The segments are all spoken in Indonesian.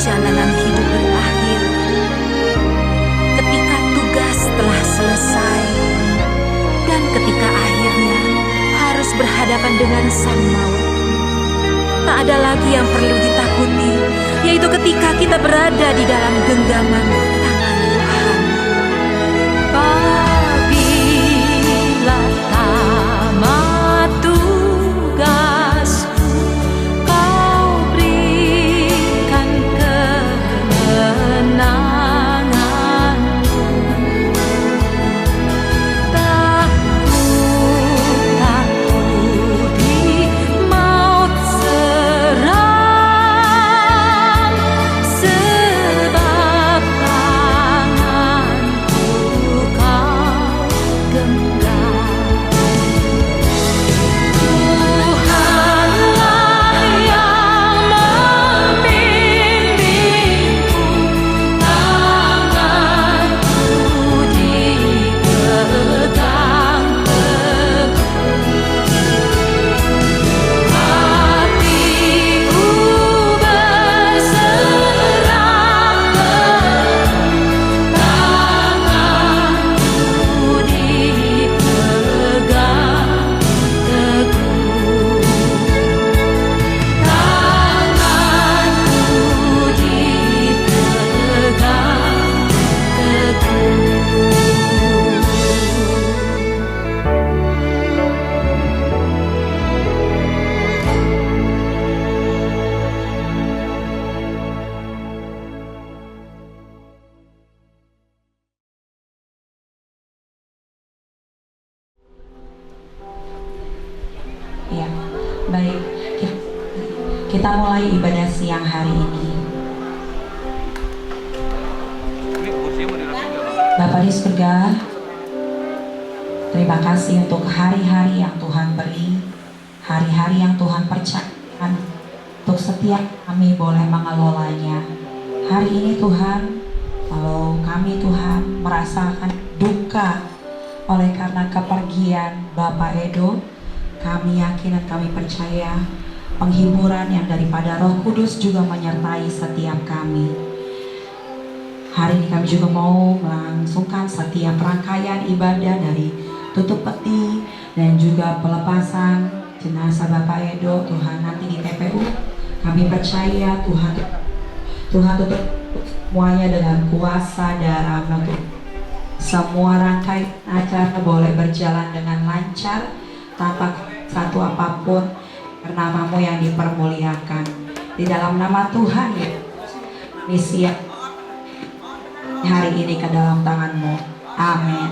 perjalanan hidup berakhir, ketika tugas telah selesai, dan ketika akhirnya harus berhadapan dengan sang maut, tak ada lagi yang perlu ditakuti, yaitu ketika kita berada di dalam genggaman tangan Tuhan. Bila tamat tugasku, Kau berikan kemenanganmu. Takut di maut serang, sebab tanganku Kau genggam. Tuhanlah yang membimbingku, tanganku dipegang teguh. Hatiku berserah penuh, tanganku dipegang teguh. Tanganku dipegang Ya, baik. Kita mulai ibadah siang hari ini. Bapa di surga, terima kasih untuk hari-hari yang Tuhan beri, hari-hari yang Tuhan percayakan untuk setiap kami boleh mengelolanya. Hari ini Tuhan, kalau kami Tuhan merasakan duka oleh karena kepergian Bapak Edo, kami yakin dan kami percaya penghiburan yang daripada Roh Kudus juga menyertai setiap kami. Hari ini kami juga mau melangsungkan setiap rangkaian ibadah dari tutup peti dan juga pelepasan jenazah Bapak Edo Tuhan nanti di TPU. Kami percaya Tuhan tutup semuanya dengan kuasa darah-Mu. Semua rangkaian acara boleh berjalan dengan lancar tanpa satu apapun, karena namamu yang dipermuliakan. Di dalam nama Tuhan misi hari ini ke dalam tangan-Mu. Amin.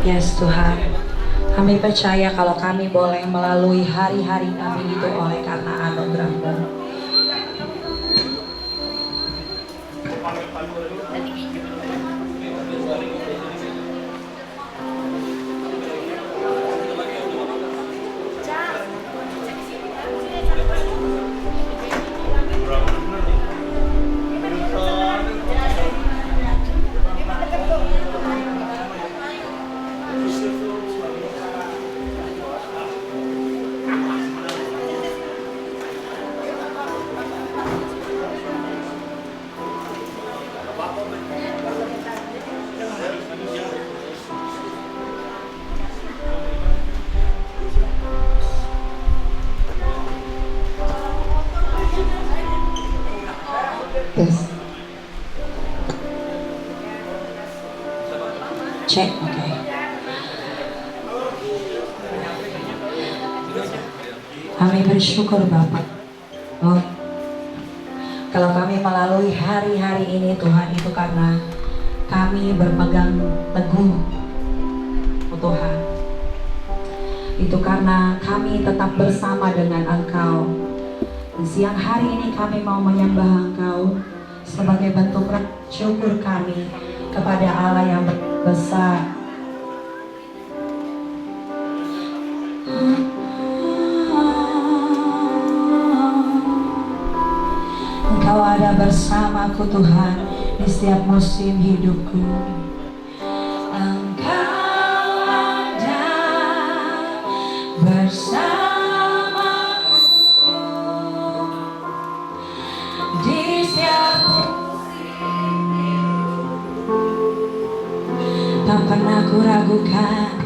Yes Tuhan, kami percaya kalau kami boleh melalui hari-hari kami itu oleh karena anugerah-Mu. Cek, oke. Kami bersyukur Bapak. Oh, kalau kami melalui hari-hari ini Tuhan, itu karena kami berpegang teguh Tuhan. Itu karena kami tetap bersama dengan Engkau. Dan siang hari ini kami mau menyembah Engkau sebagai bentuk syukur kami kepada Allah yang besar. Engkau ada bersamaku Tuhan di setiap musim hidupku. Engkau ada ku ragukan.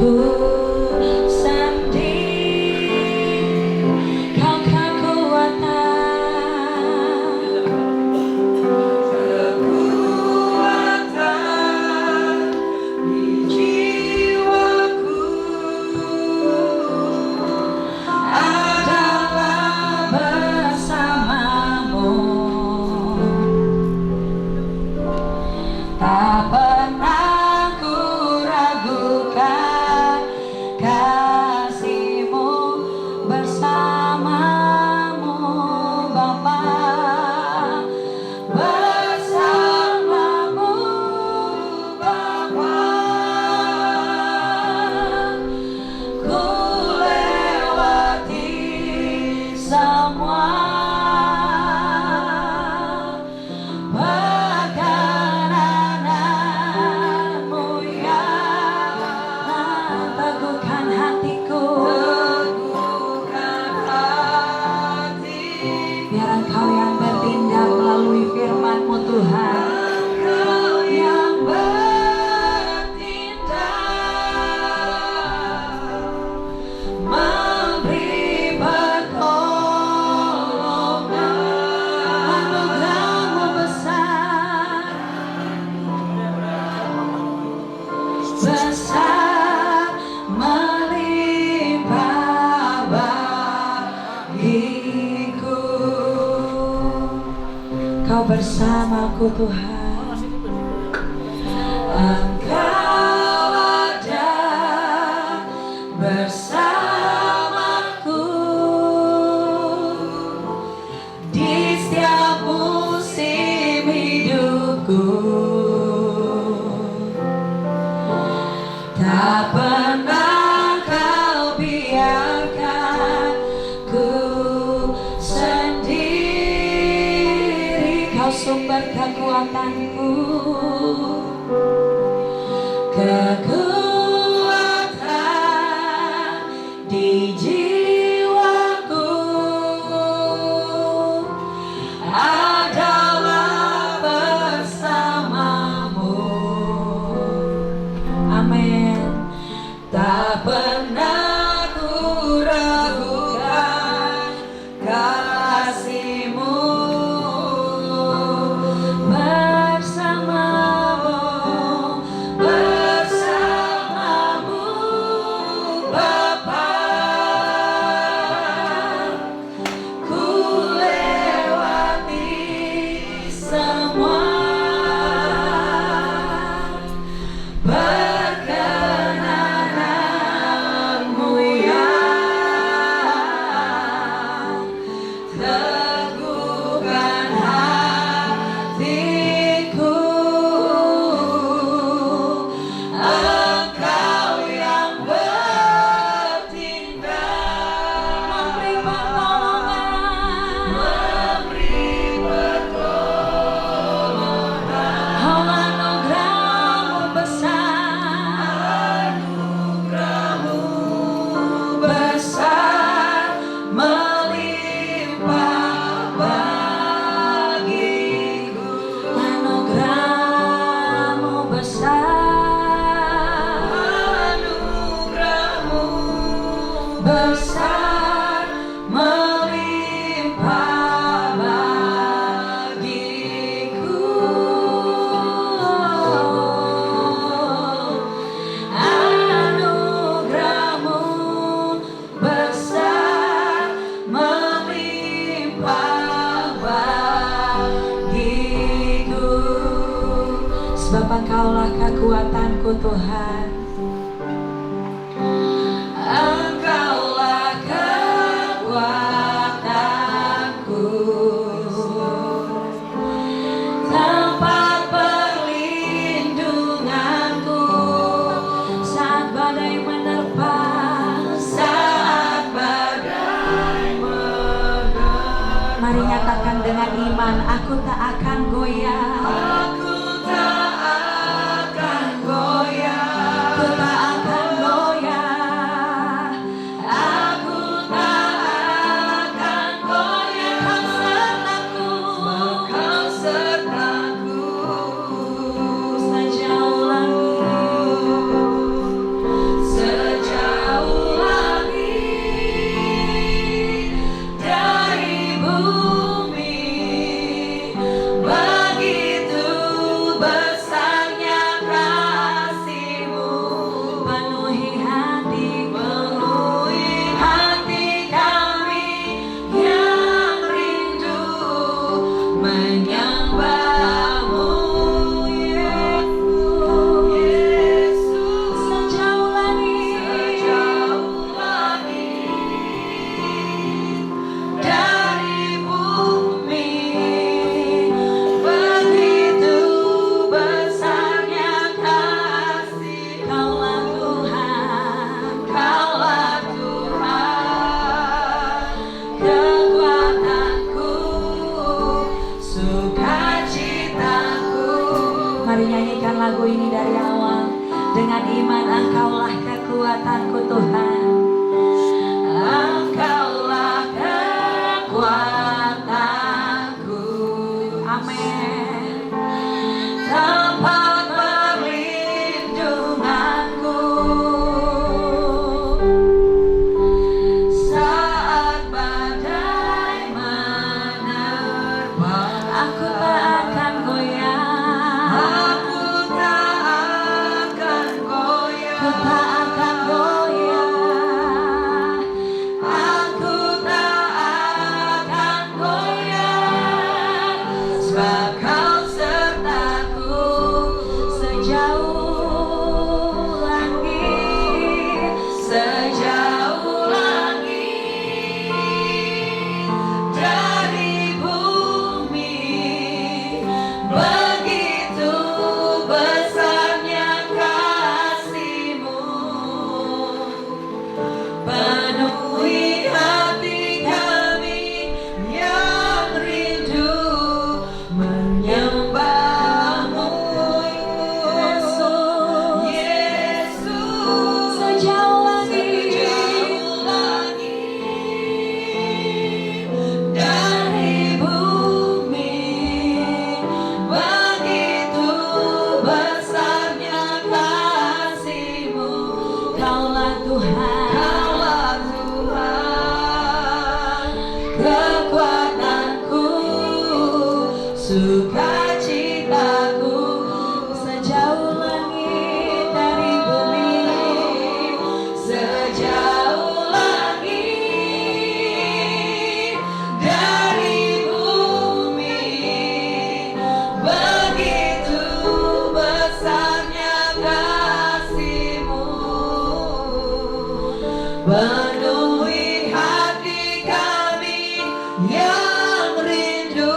Ku sendiri, kau kekuatan, di jiwaku adalah bersamamu. Tak pernah ku ragukan kasih-Mu bersamamu Bapa, bersamamu Bapa. Ku lewati semua perkenanan-Mu ya, teguhkan hatiku, biar Engkau yang bertindak melalui firman-Mu Tuhan. Engkau yang bertindak, memberi pertolongan. Anugerah-Mu besar, besar melimpah bagiku. Kau bersamaku Tuhan, Engkau ada bersamaku di setiap musim hidupku. Tak pernah Kau biarkan ku sendiri. Kau sumber kekuatanku, kekuatan di jiwaku adalah bersamamu. Amin. Tak pernah ku ragukan kasih-Mu bersamamu, bersamamu Bapa. Ku lewati semua perkenanan-Mu ya, teguhkan hatiku. Engkau yang bertindak, memberi pertolongan, oh anugerah-Mu besar, besar melimpah bagiku. Anugerah-Mu besar, anugerah-Mu besar melimpah bagiku. Anugerah-Mu besar melimpah bagiku. Sebab Engkaulah kekuatanku Tuhan, Engkaulah kekuatanku, tempat perlindunganku saat badai menerpa, saat badai menerpa. Mari nyatakan dengan iman, aku tak akan goyah, aku tak akan goyah. Mari nyanyikan lagu ini dari awal. Dengan iman, Engkaulah kekuatanku Tuhan. Engkaulah kekuatanku. Amin. Tempat perlindunganku saat badai menerpa. Aku tak akan goyah. Aku tak akan goyah. Ku tak akan goyah. Aku tak akan goyah. Sebab Kau sertaku sejauh langit, sejauh langit dari bumi. Begitu besarnya kasih-Mu, penuhi hati kami yang rindu menyembah-Mu. Yesus, Yesus, sejauh langit, dari bumi. Begitu besarnya kasih-Mu. Kaulah Tuhan, Kaulah Tuhan, kekuatanku, sukacitaku. Sejauh langit dari bumi, sejauh langit dari bumi. Begitu besarnya kasih-Mu, penuhi hati kami yang rindu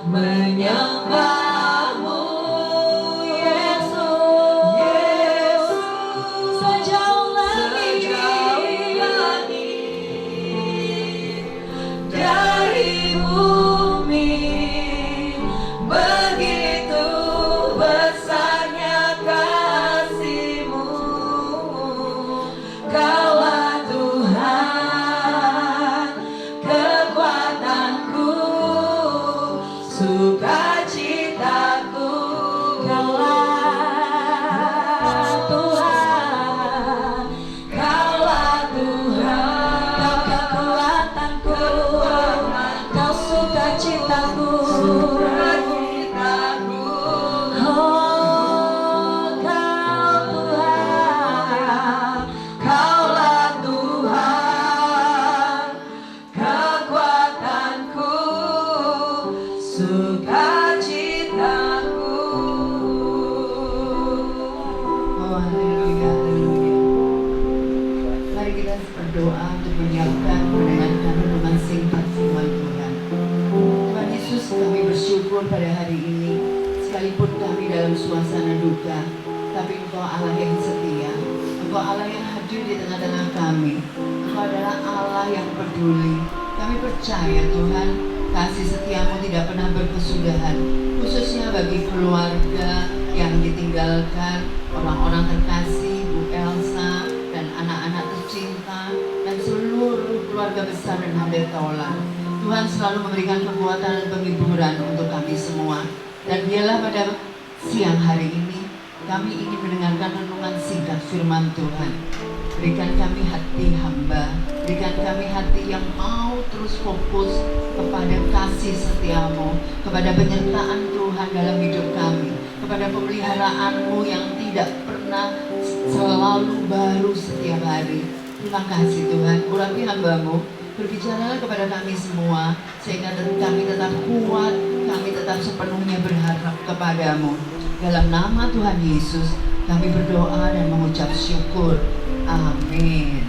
menyembah-Mu. Yesus, Yesus, sejauh langit, dari bumi. Begitu besarnya kasih-Mu. Kaulah Tuhan, kekuatanku, sukacitaku. Kaulah Tuhan, Kaulah Tuhan, Kau kekuatanku, Kau sukacitaku. Oh, Kau Tuhan, Kaulah Tuhan, kekuatanku, sukacitaku. Oh, haleluya, haleluya. Mari kita berdoa untuk menyiapkan mendengarkan renungan singkat firman Tuhan. Tuhan Yesus, kami bersyukur pada hari ini, sekalipun kami dalam suasana duka, tapi Engkau Allah yang setia. Engkau Allah yang hadir di tengah-tengah kami. Engkau adalah Allah yang peduli. Kami percaya Tuhan, kasih setiamu tidak pernah berkesudahan, khususnya bagi keluarga yang ditinggalkan, orang-orang terkasih, Bu Elsa dan anak-anak tercinta, dan seluruh keluarga besar dan hadir taulan. Tuhan selalu memberikan kekuatan dan penghiburan untuk kami semua. Dan biarlah pada siang hari ini kami ingin mendengarkan renungan singkat firman Tuhan. Berikan kami hati hamba, berikan kami hati yang mau terus fokus kepada kasih setiamu, kepada penyertaan Tuhan dalam hidup kami, kepada pemeliharaan-Mu yang tidak pernah, selalu baru setiap hari. Terima kasih Tuhan, urapi hamba-Mu, berbicaralah kepada kami semua, sehingga kami tetap kuat, kami tetap sepenuhnya berharap kepadamu. Dalam nama Tuhan Yesus, kami berdoa dan mengucap syukur. Amin.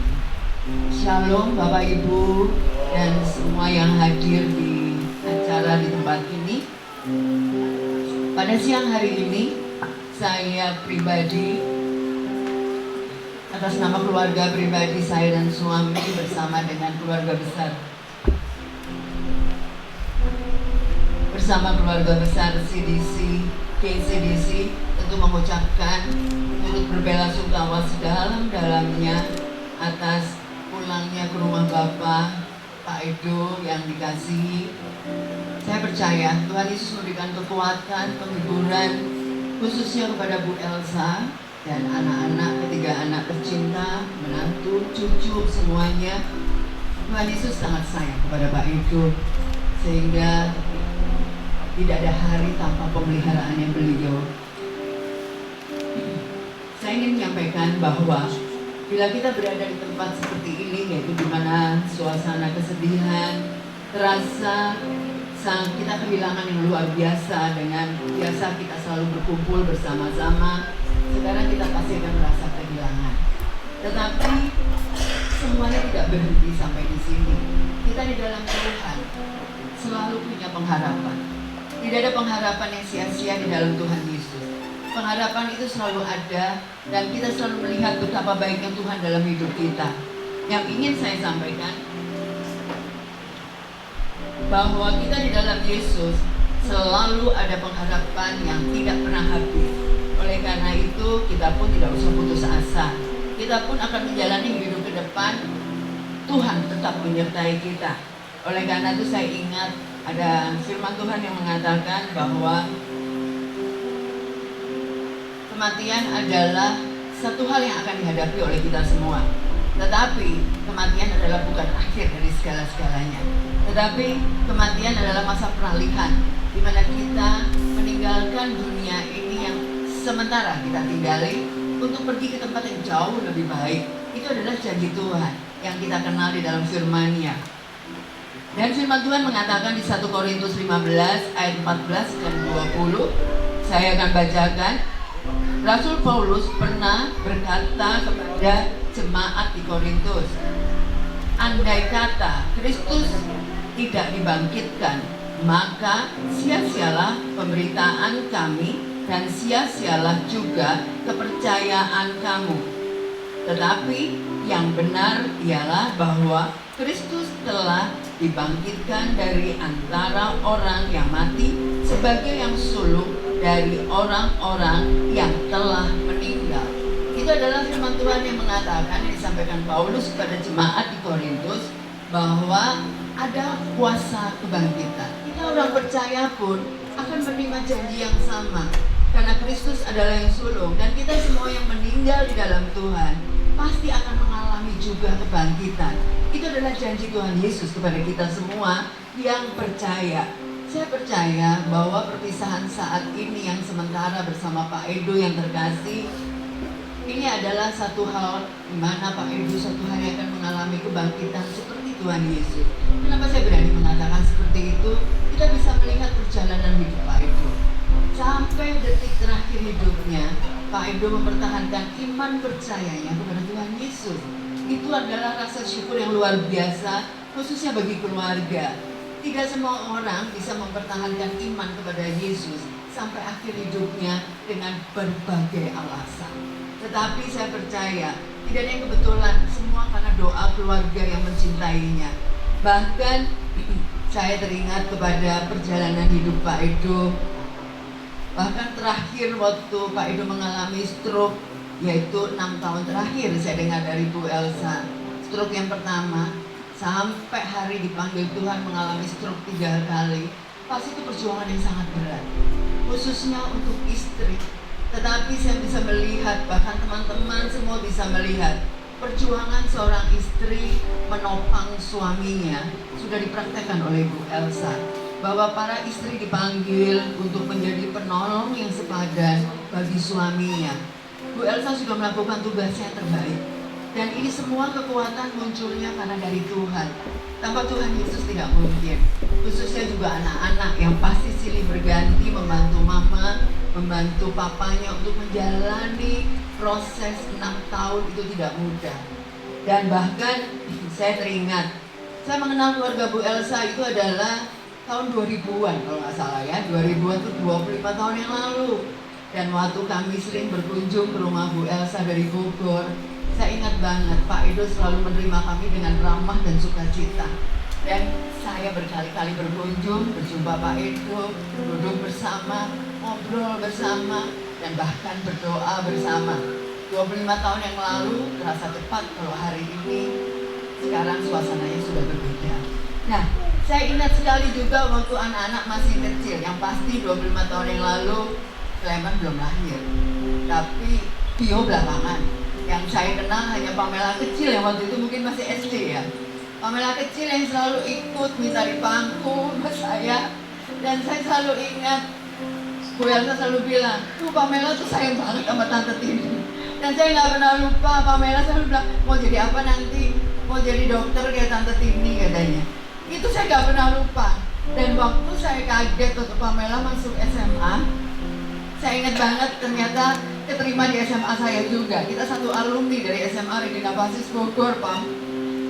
Shalom Bapak Ibu dan semua yang hadir di acara di tempat ini. Pada siang hari ini, saya pribadi atas nama keluarga pribadi saya dan suami bersama dengan keluarga besar CDC KCDC tentu mengucapkan turut berbelasungkawa sedalam-dalamnya atas pulangnya ke rumah Bapak Pak Edo yang dikasihi. Saya percaya Tuhan Yesus memberikan kekuatan, penghiburan khususnya kepada Bu Elsa dan anak-anak, ketiga anak tercinta, menantu, cucu, semuanya. Tuhan Yesus sangat sayang kepada Pak Edo, sehingga tidak ada hari tanpa pemeliharaannya beliau. Saya ingin menyampaikan bahwa bila kita berada di tempat seperti ini, yaitu di mana suasana kesedihan terasa, kita kehilangan yang luar biasa. Dengan biasa kita selalu berkumpul bersama-sama, sekarang kita pasti akan merasa kehilangan. Tetapi semuanya tidak berhenti sampai di sini. Kita di dalam Tuhan selalu punya pengharapan. Tidak ada pengharapan yang sia-sia di dalam Tuhan Yesus. Pengharapan itu selalu ada, dan kita selalu melihat betapa baiknya Tuhan dalam hidup kita. Yang ingin saya sampaikan, bahwa kita di dalam Yesus selalu ada pengharapan yang tidak pernah habis. Oleh karena itu, kita pun tidak usah putus asa. Kita pun akan menjalani hidup ke depan. Tuhan tetap menyertai kita. Oleh karena itu saya ingat ada firman Tuhan yang mengatakan bahwa kematian adalah satu hal yang akan dihadapi oleh kita semua. Tetapi kematian adalah bukan akhir dari segala-segalanya. Tetapi kematian adalah masa peralihan, di mana kita meninggalkan dunia ini yang sementara kita tinggali untuk pergi ke tempat yang jauh lebih baik. Itu adalah janji Tuhan yang kita kenal di dalam firman-Nya. Dan firman Tuhan mengatakan di 1 Korintus 15 ayat 14 dan 20, saya akan bacakan. Rasul Paulus pernah berkata kepada jemaat di Korintus, andai kata Kristus tidak dibangkitkan, maka sia-sialah pemberitaan kami dan sia-sialah juga kepercayaan kamu. Tetapi yang benar ialah bahwa Kristus telah dibangkitkan dari antara orang yang mati sebagai yang sulung dari orang-orang yang telah meninggal. Itu adalah firman Tuhan yang mengatakan, yang disampaikan Paulus kepada jemaat di Korintus, bahwa ada kuasa kebangkitan. Kita orang percaya pun akan menerima janji yang sama, karena Kristus adalah yang sulung, dan kita semua yang meninggal di dalam Tuhan pasti akan mengalami juga kebangkitan. Itu adalah janji Tuhan Yesus kepada kita semua yang percaya. Saya percaya bahwa perpisahan saat ini yang sementara bersama Pak Edo yang terkasih, ini adalah satu hal di mana Pak Edo suatu hari akan mengalami kebangkitan seperti Tuhan Yesus. Kenapa saya berani mengatakan seperti itu? Kita bisa melihat perjalanan hidup Pak Edo. Sampai detik terakhir hidupnya, Pak Edo mempertahankan iman percayanya kepada Tuhan Yesus. Itu adalah rasa syukur yang luar biasa, khususnya bagi keluarga. Tidak semua orang bisa mempertahankan iman kepada Yesus sampai akhir hidupnya dengan berbagai alasan. Tetapi saya percaya, tidak ada yang kebetulan, semua karena doa keluarga yang mencintainya. Bahkan saya teringat kepada perjalanan hidup Pak Edo. Bahkan terakhir waktu Pak Edo mengalami stroke, yaitu 6 tahun terakhir saya dengar dari Bu Elsa. Stroke yang pertama, sampai hari dipanggil Tuhan mengalami stroke 3 kali. Pasti itu perjuangan yang sangat berat, khususnya untuk istri. Tetapi saya bisa melihat, bahkan teman-teman semua bisa melihat, perjuangan seorang istri menopang suaminya sudah dipraktekkan oleh Bu Elsa. Bahwa para istri dipanggil untuk menjadi penolong yang sepadan bagi suaminya. Bu Elsa sudah melakukan tugasnya yang terbaik. Dan ini semua kekuatan munculnya karena dari Tuhan. Tanpa Tuhan Yesus tidak mungkin. Khususnya juga anak-anak yang pasti silih berganti membantu mama, membantu papanya untuk menjalani proses 6 tahun itu tidak mudah. Dan bahkan saya teringat, saya mengenal keluarga Bu Elsa itu adalah tahun 2000-an kalau nggak salah ya, 2000-an itu 25 tahun yang lalu. Dan waktu kami sering berkunjung ke rumah Bu Elsa dari Bogor, saya ingat banget Pak Edo selalu menerima kami dengan ramah dan sukacita. Dan saya berkali-kali berkunjung, berjumpa Pak Edo, duduk bersama, ngobrol bersama, dan bahkan berdoa bersama. 25 tahun yang lalu terasa cepat kalau hari ini sekarang suasananya sudah berbeda. Nah, saya ingat sekali juga waktu anak-anak masih kecil, yang pasti 25 tahun yang lalu Clement belum lahir, tapi Bio belakangan. Yang saya kenal hanya Pamela kecil yang waktu itu mungkin masih SD ya. Pamela kecil yang selalu ikut minta dipangku sama saya, dan saya selalu ingat Bu Elsa selalu bilang, tuh Pamela tuh sayang banget sama Tante Tini. Dan saya nggak pernah lupa, Pamela selalu bilang, mau jadi apa nanti? Mau jadi dokter kayak Tante Tini katanya. Itu saya nggak pernah lupa. Dan waktu saya kaget waktu Pamela masuk SMA, saya ingat banget ternyata keterima di SMA saya juga. Kita satu alumni dari SMA Regina Pacis Bogor, Pam.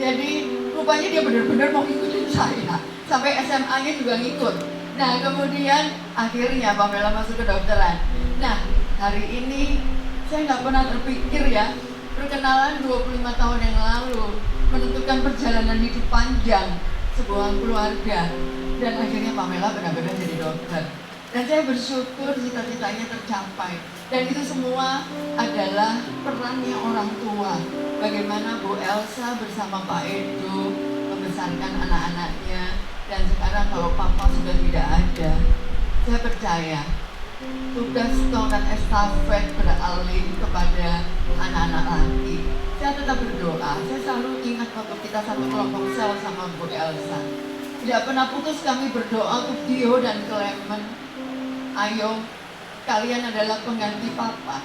Jadi rupanya dia benar-benar mau ngikutin saya. Sampai SMA-nya juga ngikut. Nah, kemudian akhirnya Pamela masuk ke kedokteran. Nah, hari ini saya nggak pernah terpikir ya, perkenalan 25 tahun yang lalu menentukan perjalanan hidup panjang sebuah keluarga. Dan akhirnya Pamela benar-benar jadi dokter. Dan saya bersyukur cita-citanya tercapai. Dan itu semua adalah perannya orang tua. Bagaimana Bu Elsa bersama Pak Edo membesarkan anak-anaknya. Dan sekarang kalau Papa sudah tidak ada, saya percaya tugas tongkat estafet beralih kepada anak-anak lagi. Saya tetap berdoa. Saya selalu ingat waktu kita satu kelompok sel sama Bu Elsa. Tidak pernah putus kami berdoa untuk Dio dan Clement. Ayo, kalian adalah pengganti Papa.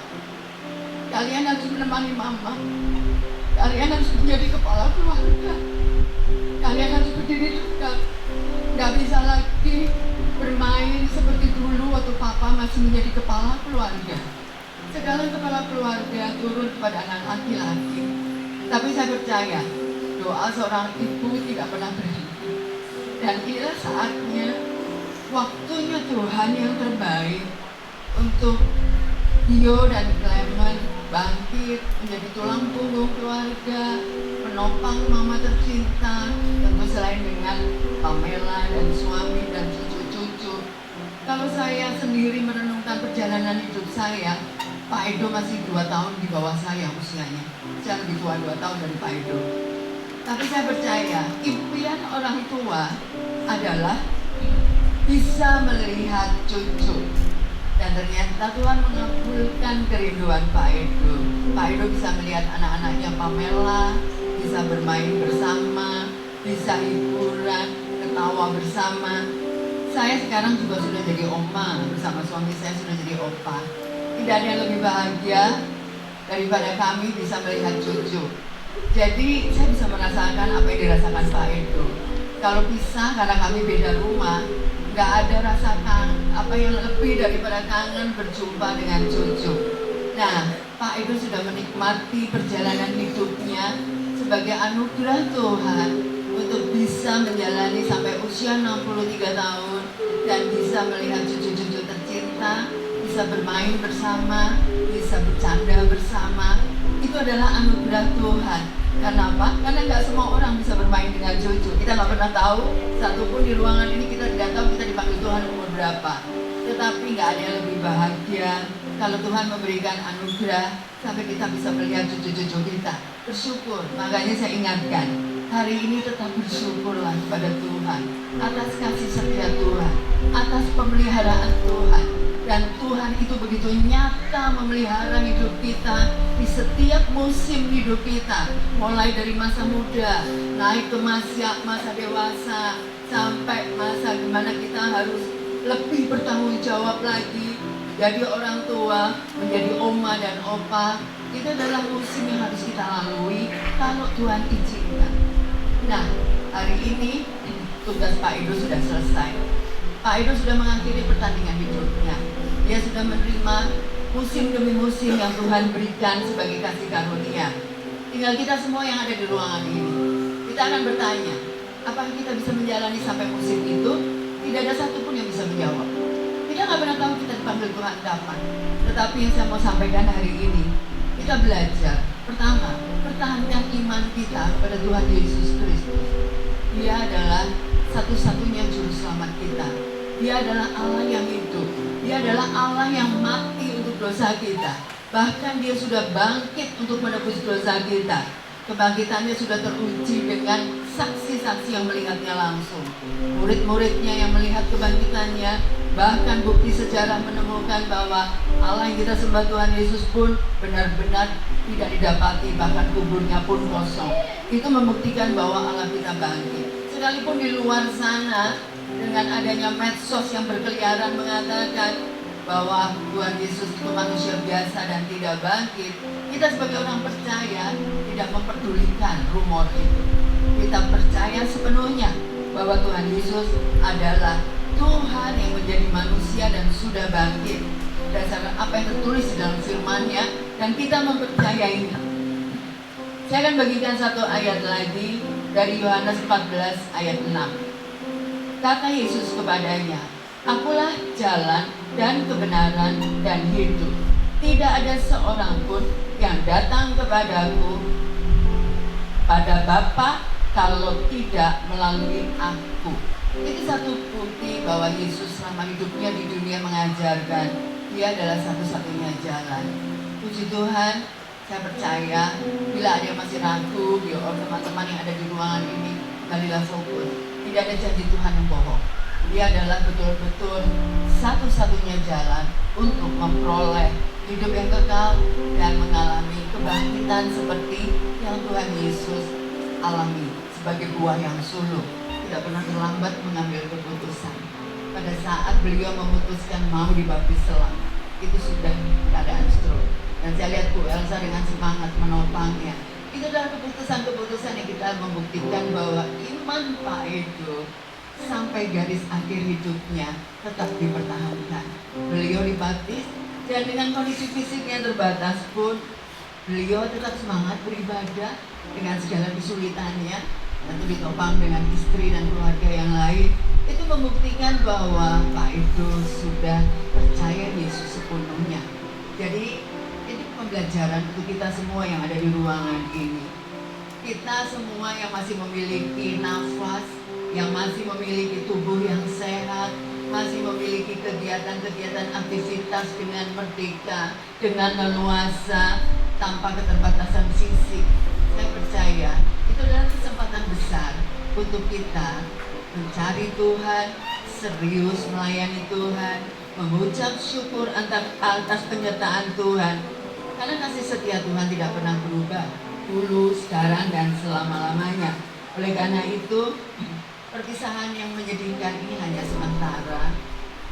Kalian harus menemani Mama. Kalian harus menjadi kepala keluarga. Kalian harus berdiri tegak. Nggak bisa lagi bermain seperti dulu waktu Papa masih menjadi kepala keluarga. Sekarang kepala keluarga turun kepada anak laki-laki. Tapi saya percaya doa seorang ibu tidak pernah berhenti. Dan inilah saatnya, waktunya Tuhan yang terbaik untuk Dio dan Clement bangkit menjadi tulang punggung keluarga, menopang mama tercinta, tentu selain dengan Pamela dan suami dan cucu-cucu. Kalau saya sendiri merenungkan perjalanan hidup saya, Pak Edo masih 2 tahun di bawah saya usianya. Saya lebih tua 2 tahun dari Pak Edo. Tapi saya percaya impian orang tua adalah bisa melihat cucu. Dan ternyata Tuhan mengabulkan kerinduan Pak Edo. Pak Edo bisa melihat anak-anaknya Pamela, bisa bermain bersama, bisa hiburan, ketawa bersama. Saya sekarang juga sudah jadi oma, bersama suami saya sudah jadi opa. Tidak ada yang lebih bahagia daripada kami bisa melihat cucu. Jadi saya bisa merasakan apa yang dirasakan Pak Edo. Kalau pisah karena kami beda rumah, nggak ada rasakan apa yang lebih daripada kangen berjumpa dengan cucu. Nah, Pak Edo sudah menikmati perjalanan hidupnya sebagai anugerah Tuhan untuk bisa menjalani sampai usia 63 tahun dan bisa melihat cucu-cucu tercinta, bisa bermain bersama, bisa bercanda bersama. Itu adalah anugerah Tuhan. Karena apa? Karena nggak semua orang bisa bermain dengan cucu. Kita nggak pernah tahu, satupun di ruangan ini kita tidak tahu kita dipanggil Tuhan umur berapa. Tetapi nggak ada yang lebih bahagia kalau Tuhan memberikan anugerah sampai kita bisa melihat cucu-cucu kita. Bersyukur. Makanya saya ingatkan, hari ini tetap bersyukurlah kepada Tuhan atas kasih setia Tuhan, atas pemeliharaan Tuhan. Dan Tuhan itu begitu nyata memelihara hidup kita di setiap musim hidup kita. Mulai dari masa muda, naik ke masa dewasa, sampai masa dimana kita harus lebih bertanggung jawab lagi, menjadi orang tua, menjadi oma dan opa. Itu adalah musim yang harus kita lalui kalau Tuhan izinkan. Nah, hari ini tugas Pak Edo sudah selesai. Pak Edo sudah mengakhiri pertandingan hidupnya. Dia sudah menerima musim demi musim yang Tuhan berikan sebagai kasih karunia. Tinggal kita semua yang ada di ruangan ini. Kita akan bertanya, apakah kita bisa menjalani sampai musim itu? Tidak ada satupun yang bisa menjawab. Kita nggak pernah tahu kita dipanggil Tuhan kapan. Tetapi yang saya mau sampaikan hari ini, kita belajar. Pertama, pertahankan iman kita kepada Tuhan Yesus Kristus. Dia adalah satu-satunya juru selamat kita. Dia adalah Allah yang hidup. Dia adalah Allah yang mati untuk dosa kita. Bahkan dia sudah bangkit untuk menebus dosa kita. Kebangkitannya sudah teruji dengan saksi-saksi yang melihatnya langsung. Murid-muridnya yang melihat kebangkitannya, bahkan bukti sejarah menemukan bahwa Allah yang kita sembah Tuhan Yesus pun benar-benar tidak didapati, bahkan kuburnya pun kosong. Itu membuktikan bahwa Allah kita bangkit. Sekalipun di luar sana dengan adanya medsos yang berkeliaran mengatakan bahwa Tuhan Yesus itu manusia biasa dan tidak bangkit, kita sebagai orang percaya tidak memperdulikan rumor itu. Kita percaya sepenuhnya bahwa Tuhan Yesus adalah Tuhan yang menjadi manusia dan sudah bangkit berdasarkan apa yang tertulis di dalam firman-Nya, dan kita mempercayainya. Saya akan bagikan satu ayat lagi dari Yohanes 14 ayat 6. Kata Yesus kepadanya, "Akulah jalan dan kebenaran dan hidup. Tidak ada seorang pun yang datang kepadaku pada Bapa kalau tidak melalui aku." Itu satu bukti bahwa Yesus selama hidupnya di dunia mengajarkan dia adalah satu-satunya jalan. Puji Tuhan, saya percaya bila ada yang masih ragu, teman-teman yang ada di ruangan ini, marilah fokus. Tidak ada janji Tuhan yang bohong. Dia adalah betul-betul satu-satunya jalan untuk memperoleh hidup yang kekal dan mengalami kebangkitan seperti yang Tuhan Yesus alami sebagai buah yang sulung. Tidak pernah terlambat mengambil keputusan. Pada saat beliau memutuskan mau dibaptis selam, itu sudah keadaan stroke. Dan saya lihat Bu Elsa dengan semangat menopangnya. Itu adalah keputusan-keputusan yang kita membuktikan bahwa iman Pak Edo sampai garis akhir hidupnya tetap dipertahankan. Beliau dibaptis dan dengan kondisi fisik yang terbatas pun beliau tetap semangat beribadah dengan segala kesulitannya, tentu ditopang dengan istri dan keluarga yang lain. Itu membuktikan bahwa Pak Edo sudah percaya Yesus sepenuhnya. Jadi ini pembelajaran untuk kita semua yang ada di ruangan ini. Kita semua yang masih memiliki nafas, yang masih memiliki tubuh yang sehat, masih memiliki kegiatan-kegiatan aktivitas dengan merdeka, dengan leluasa, tanpa keterbatasan fisik. Saya percaya itu adalah kesempatan besar untuk kita mencari Tuhan, serius melayani Tuhan, mengucap syukur atas penyertaan Tuhan. Karena kasih setia Tuhan tidak pernah berubah, dulu, sekarang, dan selama-lamanya. Oleh karena itu, perpisahan yang menyedihkan ini hanya sementara.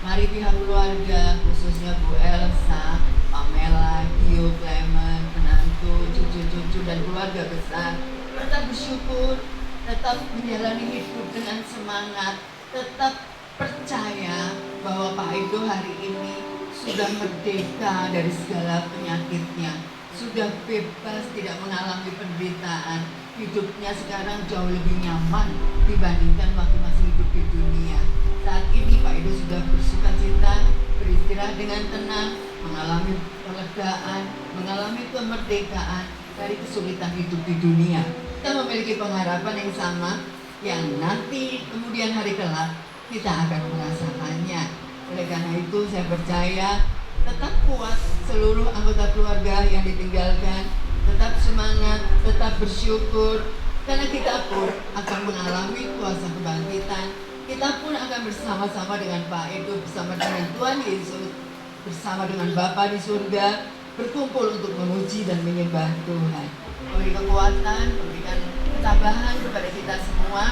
Mari pihak keluarga, khususnya Bu Elsa, Pamela, Gio, Clement, menantu, cucu-cucu, dan keluarga besar, tetap bersyukur, tetap menjalani hidup dengan semangat, tetap percaya bahwa Pak Edo hari ini sudah merdeka dari segala penyakitnya, sudah bebas, tidak mengalami penderitaan. Hidupnya sekarang jauh lebih nyaman dibandingkan waktu masih hidup di dunia. Saat ini Pak Edo sudah bersukacita, beristirahat dengan tenang, mengalami kelegaan, mengalami kemerdekaan dari kesulitan hidup di dunia. Kita memiliki pengharapan yang sama, yang nanti kemudian hari kelak kita akan merasakannya. Oleh karena itu saya percaya tetap kuat seluruh anggota keluarga yang ditinggalkan, tetap semangat, tetap bersyukur, karena kita pun akan mengalami kuasa kebangkitan. Kita pun akan bersama-sama dengan Pak Edo, bersama dengan Tuhan Yesus, bersama dengan Bapa di surga, berkumpul untuk memuji dan menyembah Tuhan. Memberi kekuatan, memberikan ketabahan kepada kita semua.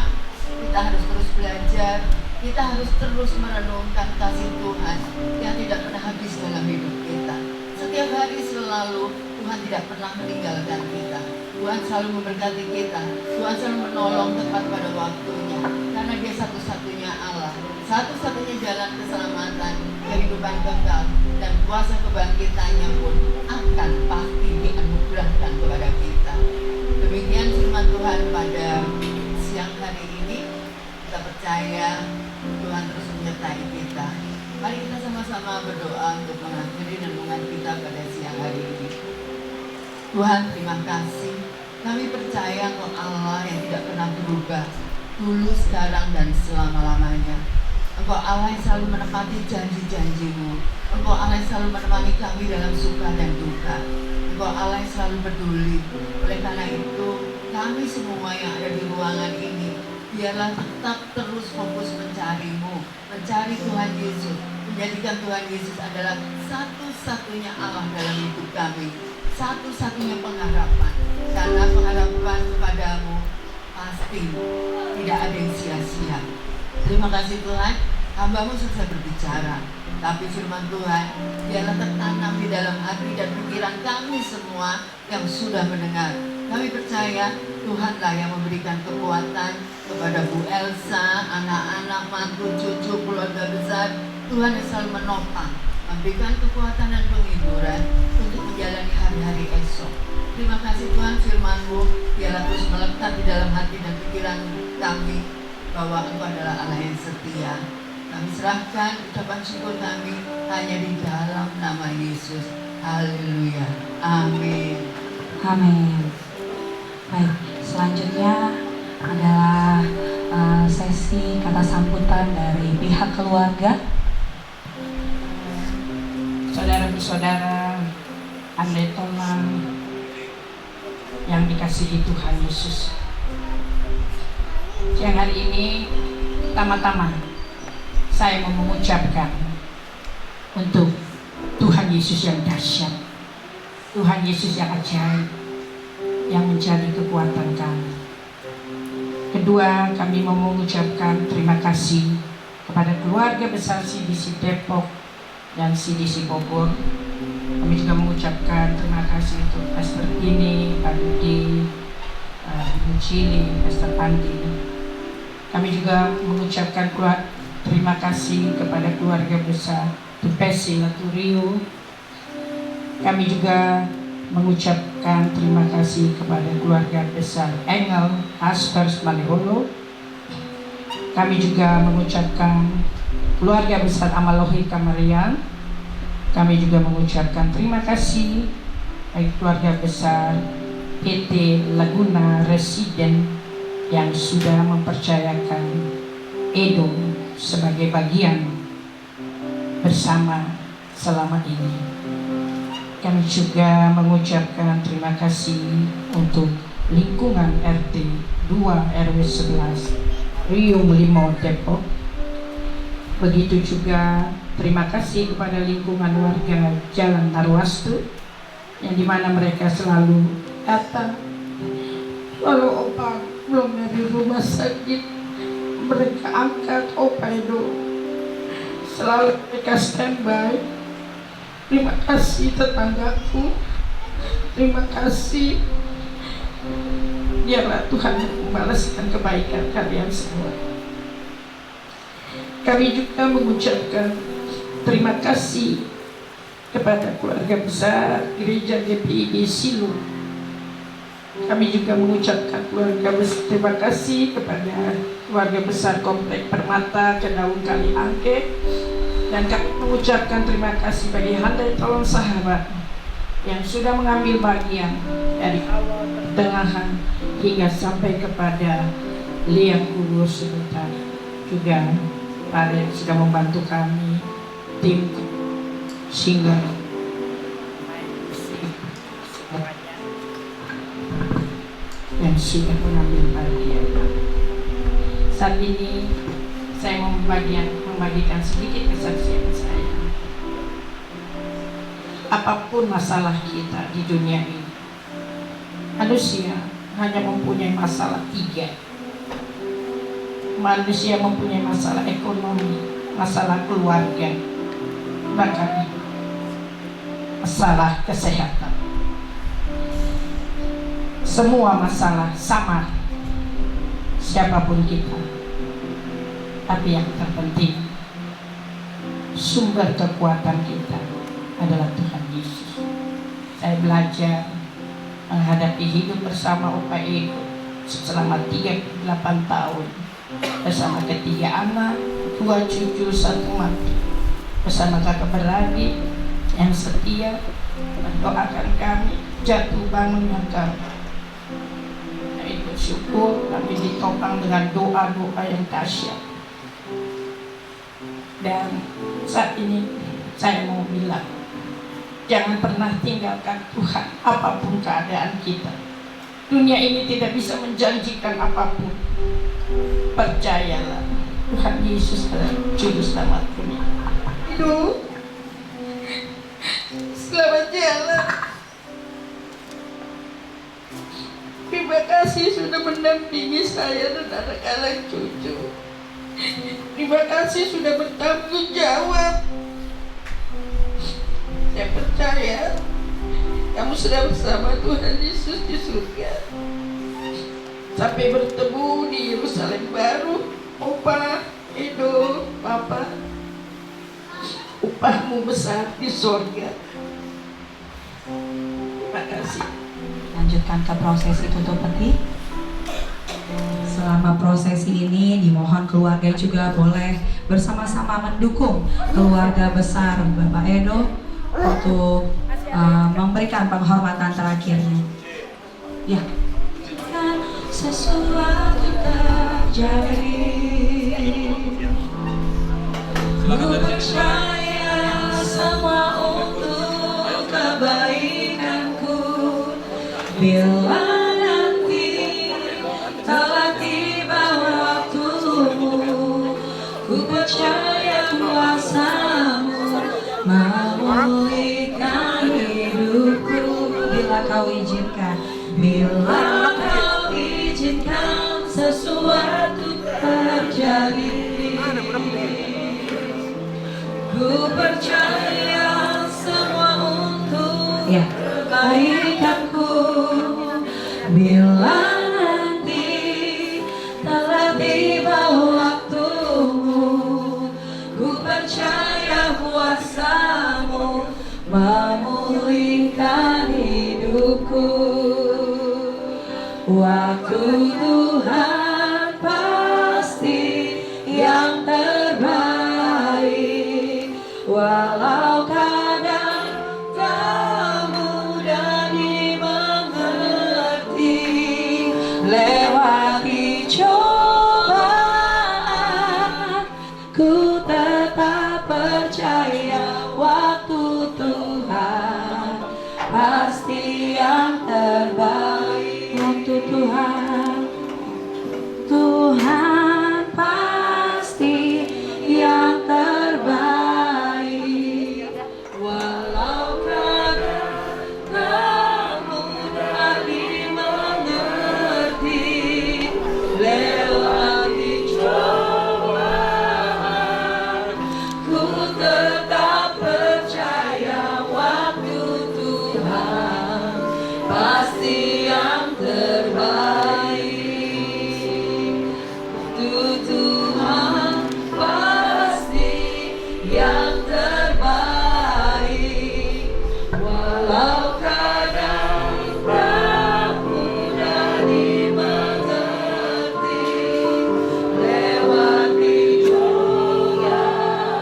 Kita harus terus belajar, kita harus terus merenungkan kasih Tuhan yang tidak pernah habis dalam hidup kita. Setiap hari selalu Tuhan tidak pernah meninggalkan kita. Tuhan selalu memberkati kita. Tuhan selalu menolong tepat pada waktunya. Karena Dia satu-satunya Allah, satu-satunya jalan keselamatan, kehidupan kekal, dan kuasa kebangkitannya pun akan pasti dianugerahkan kepada kita. Demikian firman Tuhan pada siang hari ini. Kita percaya Tuhan terus menyertai kita. Mari kita sama-sama berdoa untuk mengakhiri renungan kita pada siang hari ini. Tuhan, terima kasih. Kami percaya Engkau Allah yang tidak pernah berubah, dulu, sekarang, dan selama-lamanya. Engkau Allah yang selalu menepati janji-janji-Mu. Engkau Allah yang selalu menemani kami dalam suka dan duka. Engkau Allah yang selalu peduli. Oleh karena itu, kami semua yang ada di ruangan ini, biarlah tetap terus fokus mencari-Mu, mencari Tuhan Yesus, menjadikan Tuhan Yesus adalah satu-satunya Allah dalam hidup kami, satu-satunya pengharapan. Karena pengharapan kepadamu pasti tidak ada yang sia-sia. Terima kasih Tuhan, hamba-Mu selesai berbicara, tapi firman Tuhan biarlah tertanam di dalam hati dan pikiran kami semua yang sudah mendengar. Kami percaya Tuhanlah yang memberikan kekuatan kepada Bu Elsa, anak-anak, mantu, cucu, keluarga besar. Tuhan yang selalu menopang, memberikan kekuatan dan penghiburan untuk menjalani hari-hari esok. Terima kasih Tuhan, firman-Mu biarlah terus melekat di dalam hati dan pikiran kami bahwa Engkau adalah Allah yang setia. Kami serahkan ucapan syukur kami hanya di dalam nama Yesus. Haleluya. Amin. Amin. Baik, selanjutnya adalah sesi kata sambutan dari pihak keluarga. Saudara-saudara, andai tolong yang dikasihi Tuhan Yesus, siang hari ini pertama-tama saya mau mengucapkan untuk Tuhan Yesus yang dahsyat, Tuhan Yesus yang ajaib, yang menjadi kekuatan kami. Kedua, kami mau mengucapkan terima kasih kepada keluarga besar CDC Depok dan CDC Bogor. Kami juga mengucapkan terima kasih untuk Pastor Ini, Pak Dudi, Ibu Cili, Pastor Pandi. Kami juga mengucapkan terima kasih kepada keluarga besar Tupesi Laturio. Kami juga mengucapkan terima kasih kepada keluarga besar Engel Aspers Maliholo. Kami juga mengucapkan keluarga besar Amalohi Kamarian. Kami juga mengucapkan terima kasih bagi keluarga besar PT Laguna Residen yang sudah mempercayakan Edo sebagai bagian bersama selama ini. Kami juga mengucapkan terima kasih untuk lingkungan RT 2 RW 11 Riung 5 Depok. Begitu juga terima kasih kepada lingkungan warga Jalan Narwastu yang dimana mereka selalu datang. Walau opa belum dari rumah sakit, mereka angkat opa itu, selalu mereka standby. Terima kasih tetanggaku, terima kasih. Biarlah Tuhan membalaskan kebaikan kalian semua. Kami juga mengucapkan terima kasih kepada keluarga besar Gereja GPI Silo. Kami juga mengucapkan terima kasih kepada keluarga besar Komplek Permata Kedaung Kali Angke. Dan kami mengucapkan terima kasih bagi handai tolong sahabat yang sudah mengambil bagian dari awal pertengahan hingga sampai kepada liang kubur sebentar. Juga para yang sudah membantu kami, tim sehingga semuanya yang sudah mengambil bagian. Saat ini saya mau membagikan sedikit kesaksian saya. Apapun masalah kita di dunia ini, manusia hanya mempunyai masalah 3. Manusia mempunyai masalah ekonomi, masalah keluarga, bahkan masalah kesehatan. Semua masalah sama, siapapun kita. Tapi yang terpenting, sumber kekuatan kita adalah Tuhan Yesus. Saya belajar menghadapi hidup bersama Opa Ego selama 38 tahun, bersama 3 anak, 2 cucu, 1 mantu, bersama kakak beradik yang setia mendoakan kami jatuh bangunnya kami. Kami bersyukur kami ditopang dengan doa-doa yang dahsyat. Dan saat ini saya mau bilang, jangan pernah tinggalkan Tuhan apapun keadaan kita. Dunia ini tidak bisa menjanjikan apapun. Percayalah, Tuhan Yesus adalah Juru Selamat dunia. Hidup, selamat jalan. Terima kasih sudah mendampingi saya dan anak-anak cucu. Terima kasih sudah bertanggung jawab. Saya percaya kamu sudah bersama Tuhan Yesus di surga. Sampai bertemu di Yerusalem baru. Opa, Edo, Papa, upahmu besar di surga. Terima kasih. Lanjutkan ke prosesi tutup peti. Selama prosesi ini dimohon keluarga juga boleh bersama-sama mendukung keluarga besar Bapak Edo untuk memberikan penghormatan terakhirnya. Ya. Sesuatu terjadi, ku percaya semua untuk kebaikanku. Bila nanti telah tiba waktumu, ku percaya kuasamu memulihkan hidupku. Bila kau izinkan, bila kau izinkan sesuatu terjadi, ku percaya semua untuk kebaikanku. Bila nanti telah tiba waktumu, ku percaya kuasamu memulihkan hidupku. Waktu Tuhan pasti yang terbaik, walau kadang tak mudah dimengerti. Lewati cobaan, ku tetap percaya waktu Tuhan pasti yang terbaik. Waktu Tuhan pasti yang terbaik, walau kadang tak mudah dimengerti. Lewati cobaan, ku tetap percaya waktu Tuhan pasti yang terbaik. Tuhan pasti yang terbaik, walau kadang tak mudah dimengerti. Lewati cobaan,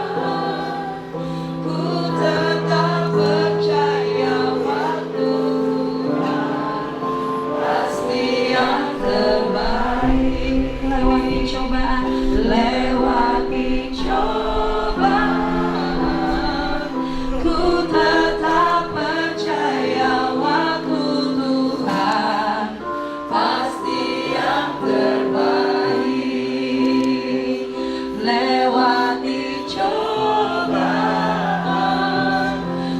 ku tetap percaya waktu Tuhan pasti yang terbaik. Lewati cobaan, ku tetap percaya waktu Tuhan pasti yang terbaik. Lewati cobaan,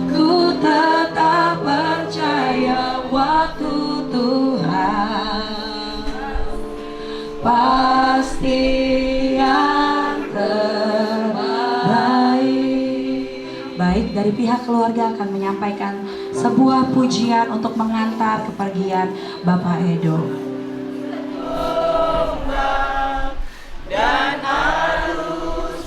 ku tetap percaya waktu Tuhan pasti yang terbaik. Baik, dari pihak keluarga akan menyampaikan sebuah pujian untuk mengantar kepergian Bapak Edo. Dan harus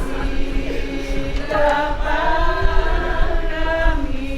Masih dapat kami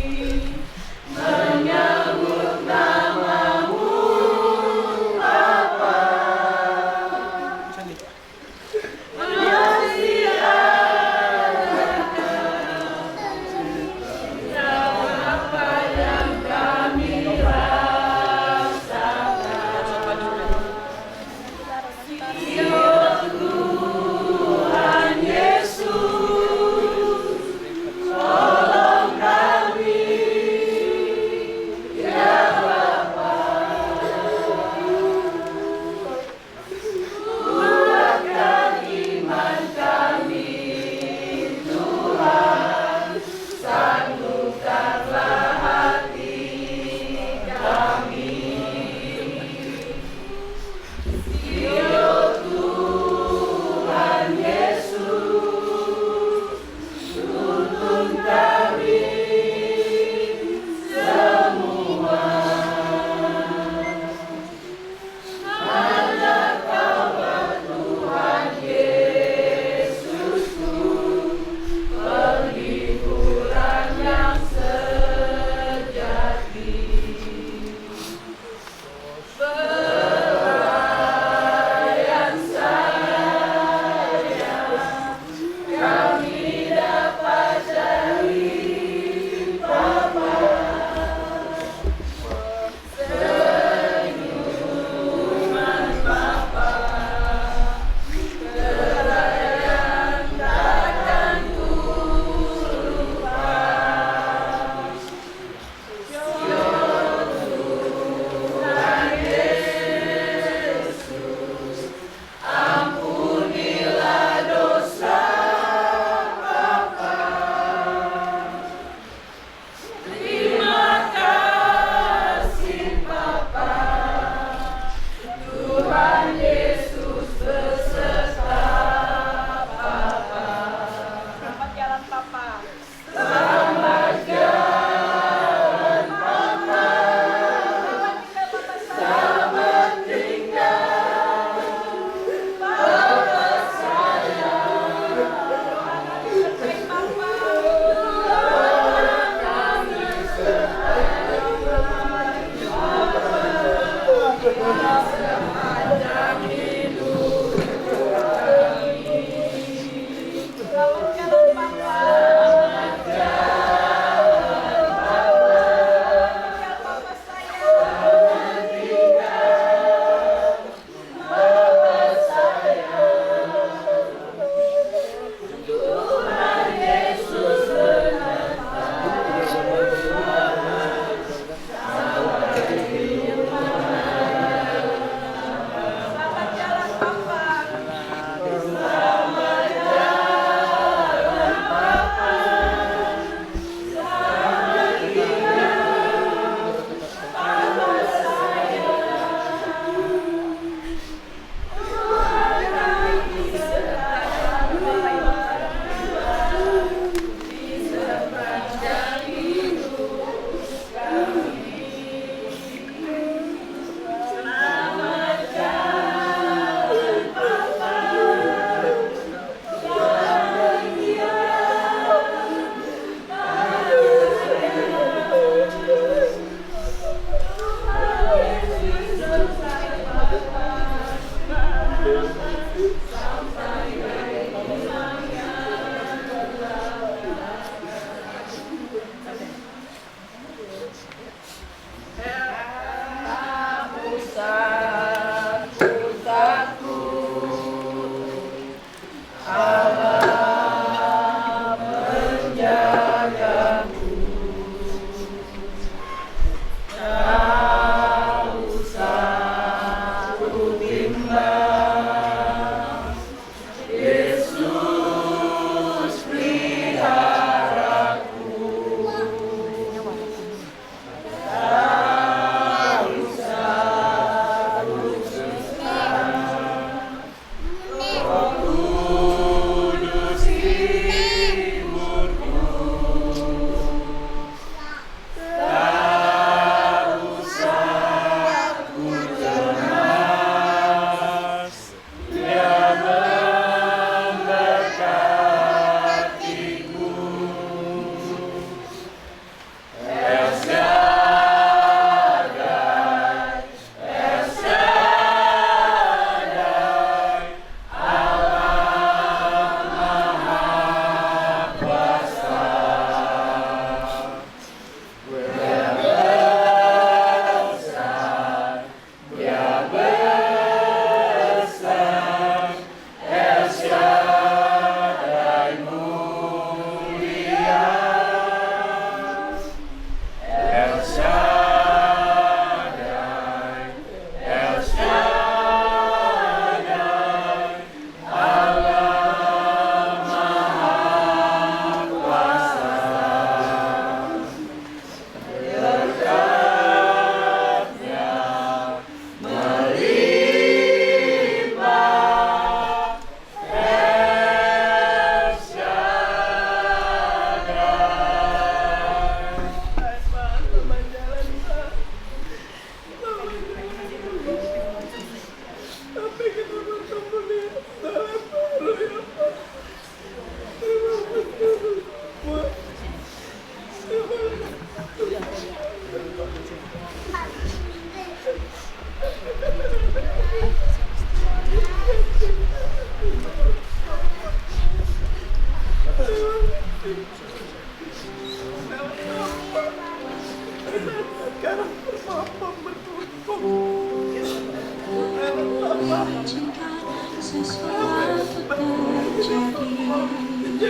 Ku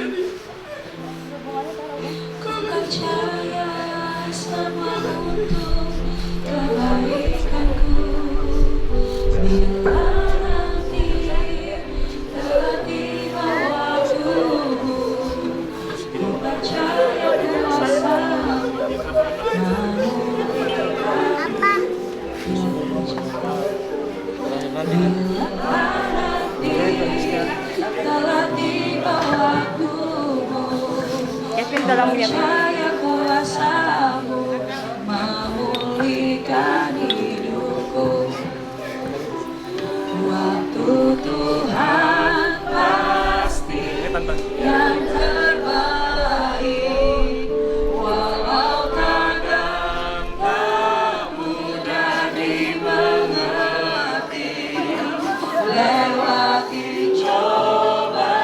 percaya semua untuk kebaikanku. Bila nanti telah tiba waktuku, ku percaya kuasa-Mu memulihkan hidupku. Bila nanti telah tiba waktumu, percaya kuasa-Mu memulihkan hidupku. Waktu Tuhan pasti yang terbaik, walau kadang tak mudah dimengerti. Lewati cobaan,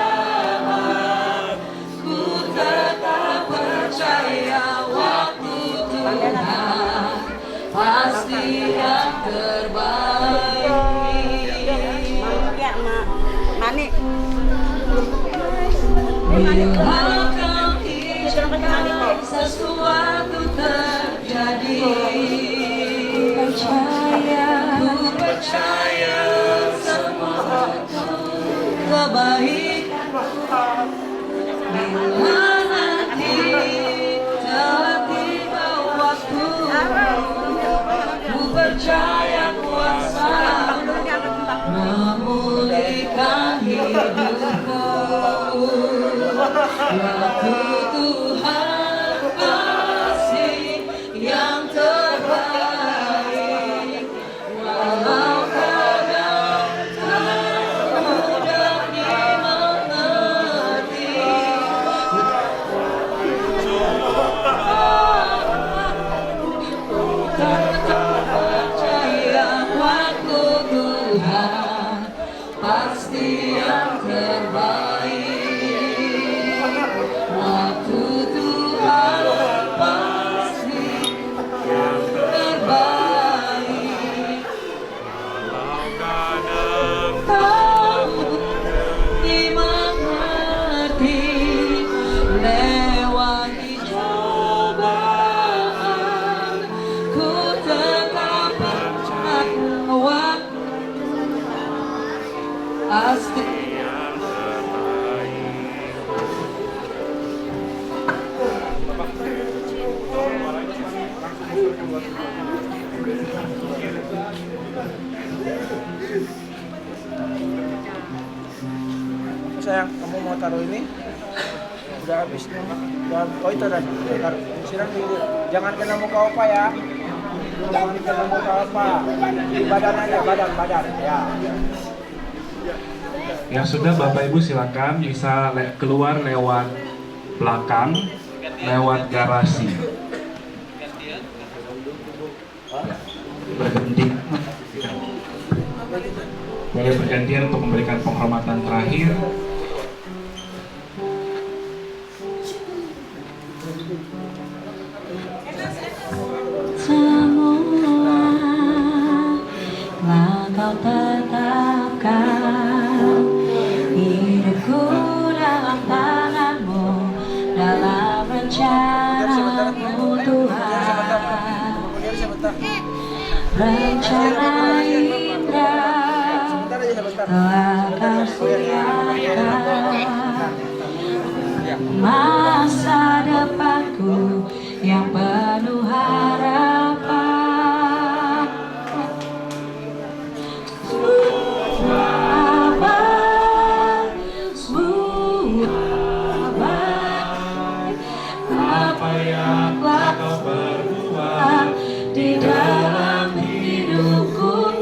ku tetap percaya waktu Tuhan pasti yang terbaik. Bila Kau izinkan sesuatu terjadi, ku percaya semua kebaikan. Bila nanti telah tiba waktu, ku percaya kuasa-Mu memulihkan hidupku. Waktu Tuhan pasti yang terbaik, walau kadang tak mudah dimengerti. Tetap percaya waktu Tuhan pasti yang terbaik. Waktu Tuhan pasti yang terbaik. Tak dimengerti, lewati cobaan, ku tetap percaya waktu pasti. Sayang, kamu mau taruh ini? Udah habis nih. Oh itu tadi. Taruh. Siram dulu. Jangan kena muka opa ya. Jangan kena muka opa. Di badan aja, badan. Ya. Ya sudah, Bapak Ibu silakan bisa keluar lewat belakang, lewat garasi. Berhenti. Boleh bergantian untuk memberikan penghormatan terakhir. Semua telah Kau tetapkan, hidupku dalam tangan-Mu, dalam rencana-Mu Tuhan. Rencana indah telah Kau sediakan, masa depanku yang penuh harapan. Semua baik apa yang telah Kau perbuat di dalam hidupku.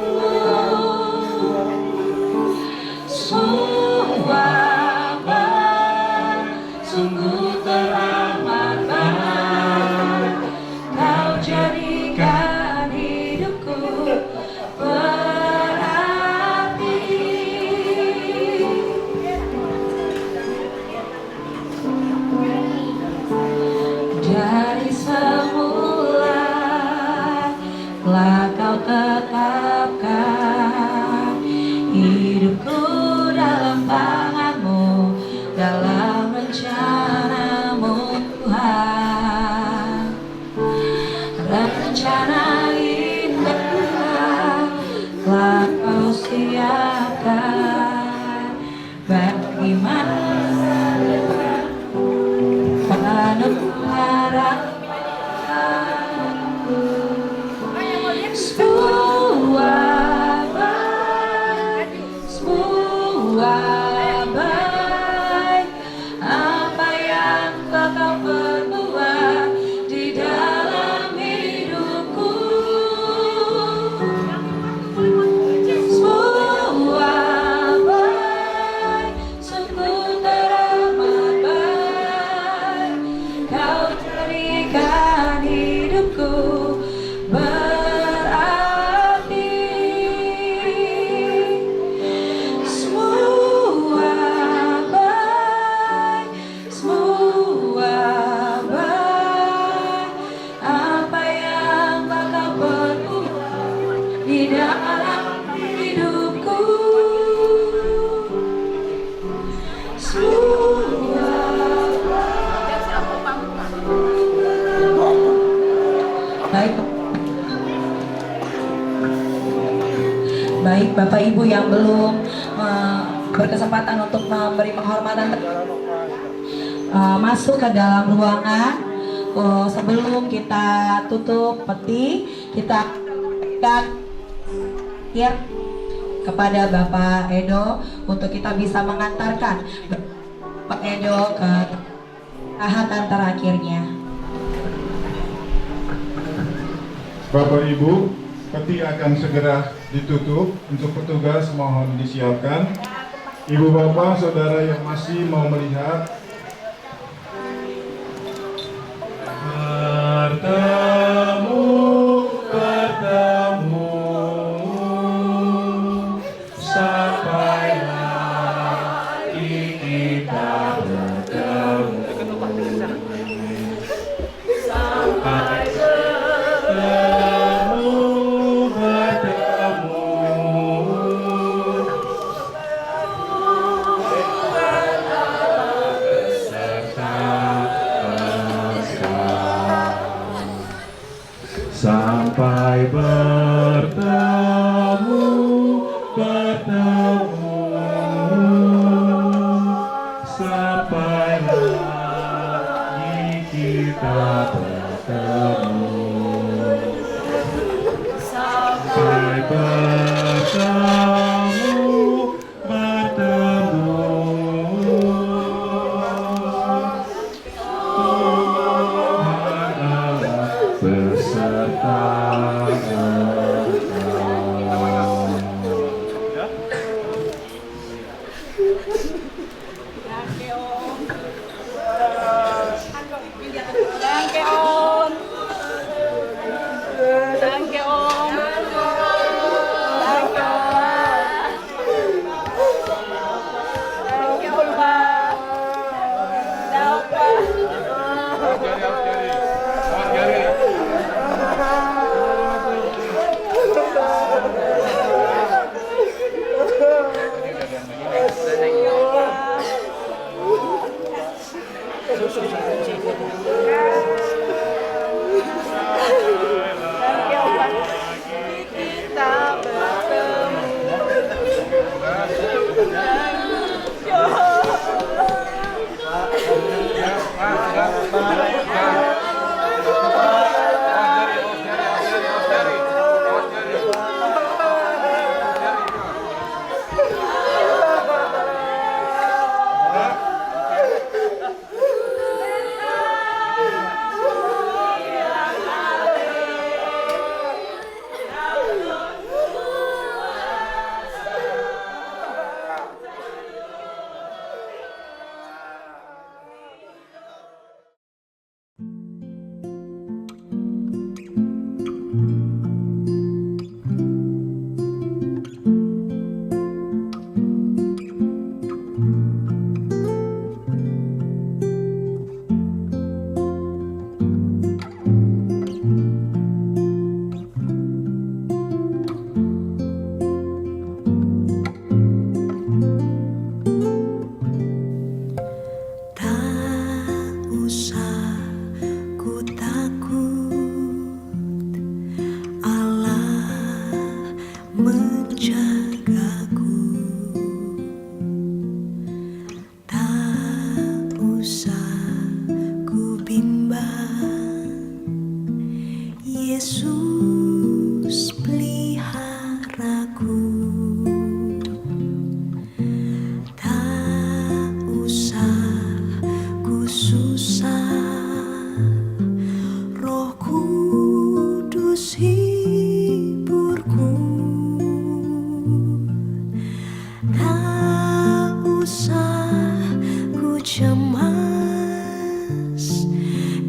Semua baik, sungguh teramat baik. Kau jadikan hidupku berarti. Dari semula telah Kau tetapkan, hidupku dalam tangan-Mu, dalam rencanamu Tuhan, rencana indah telah kau siapkan bagi manusia penuh harapanku. Semua baik apa yang kau perbuat di dalam hidupku. Semua baik, sungguh teramat baik kau jadikan hidupku berarti. Semua baik apa yang bakal berubah di dalam hidupku. Semua baik. Baik, Bapak Ibu yang belum berkesempatan untuk memberi penghormatan masuk ke dalam ruangan. Sebelum kita tutup peti, kita kepada Bapak Edo untuk kita bisa mengantarkan Bapak Edo ke tahatan terakhirnya. Bapak Ibu, peti akan segera ditutup. Untuk petugas mohon disiapkan. Ibu bapak saudara yang masih mau melihat, bertemu sampai lagi kita bertemu, sampai sampai bertemu, sampai lagi kita bertemu, sampai bertemu, Tuhan Allah beserta susah, Roh Kudus hiburku. Tak usah ku cemas,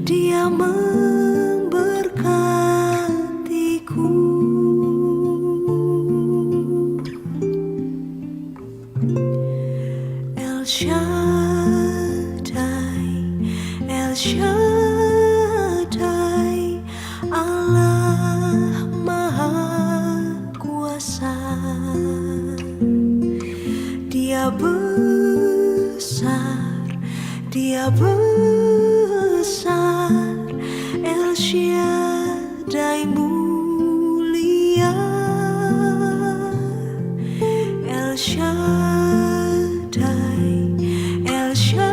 Dia memberkatiku. El Shaddai, El Shaddai, Allah Maha Kuasa. Dia besar, Dia besar, El Shaddai mulia, El Shaddai, El Shaddai,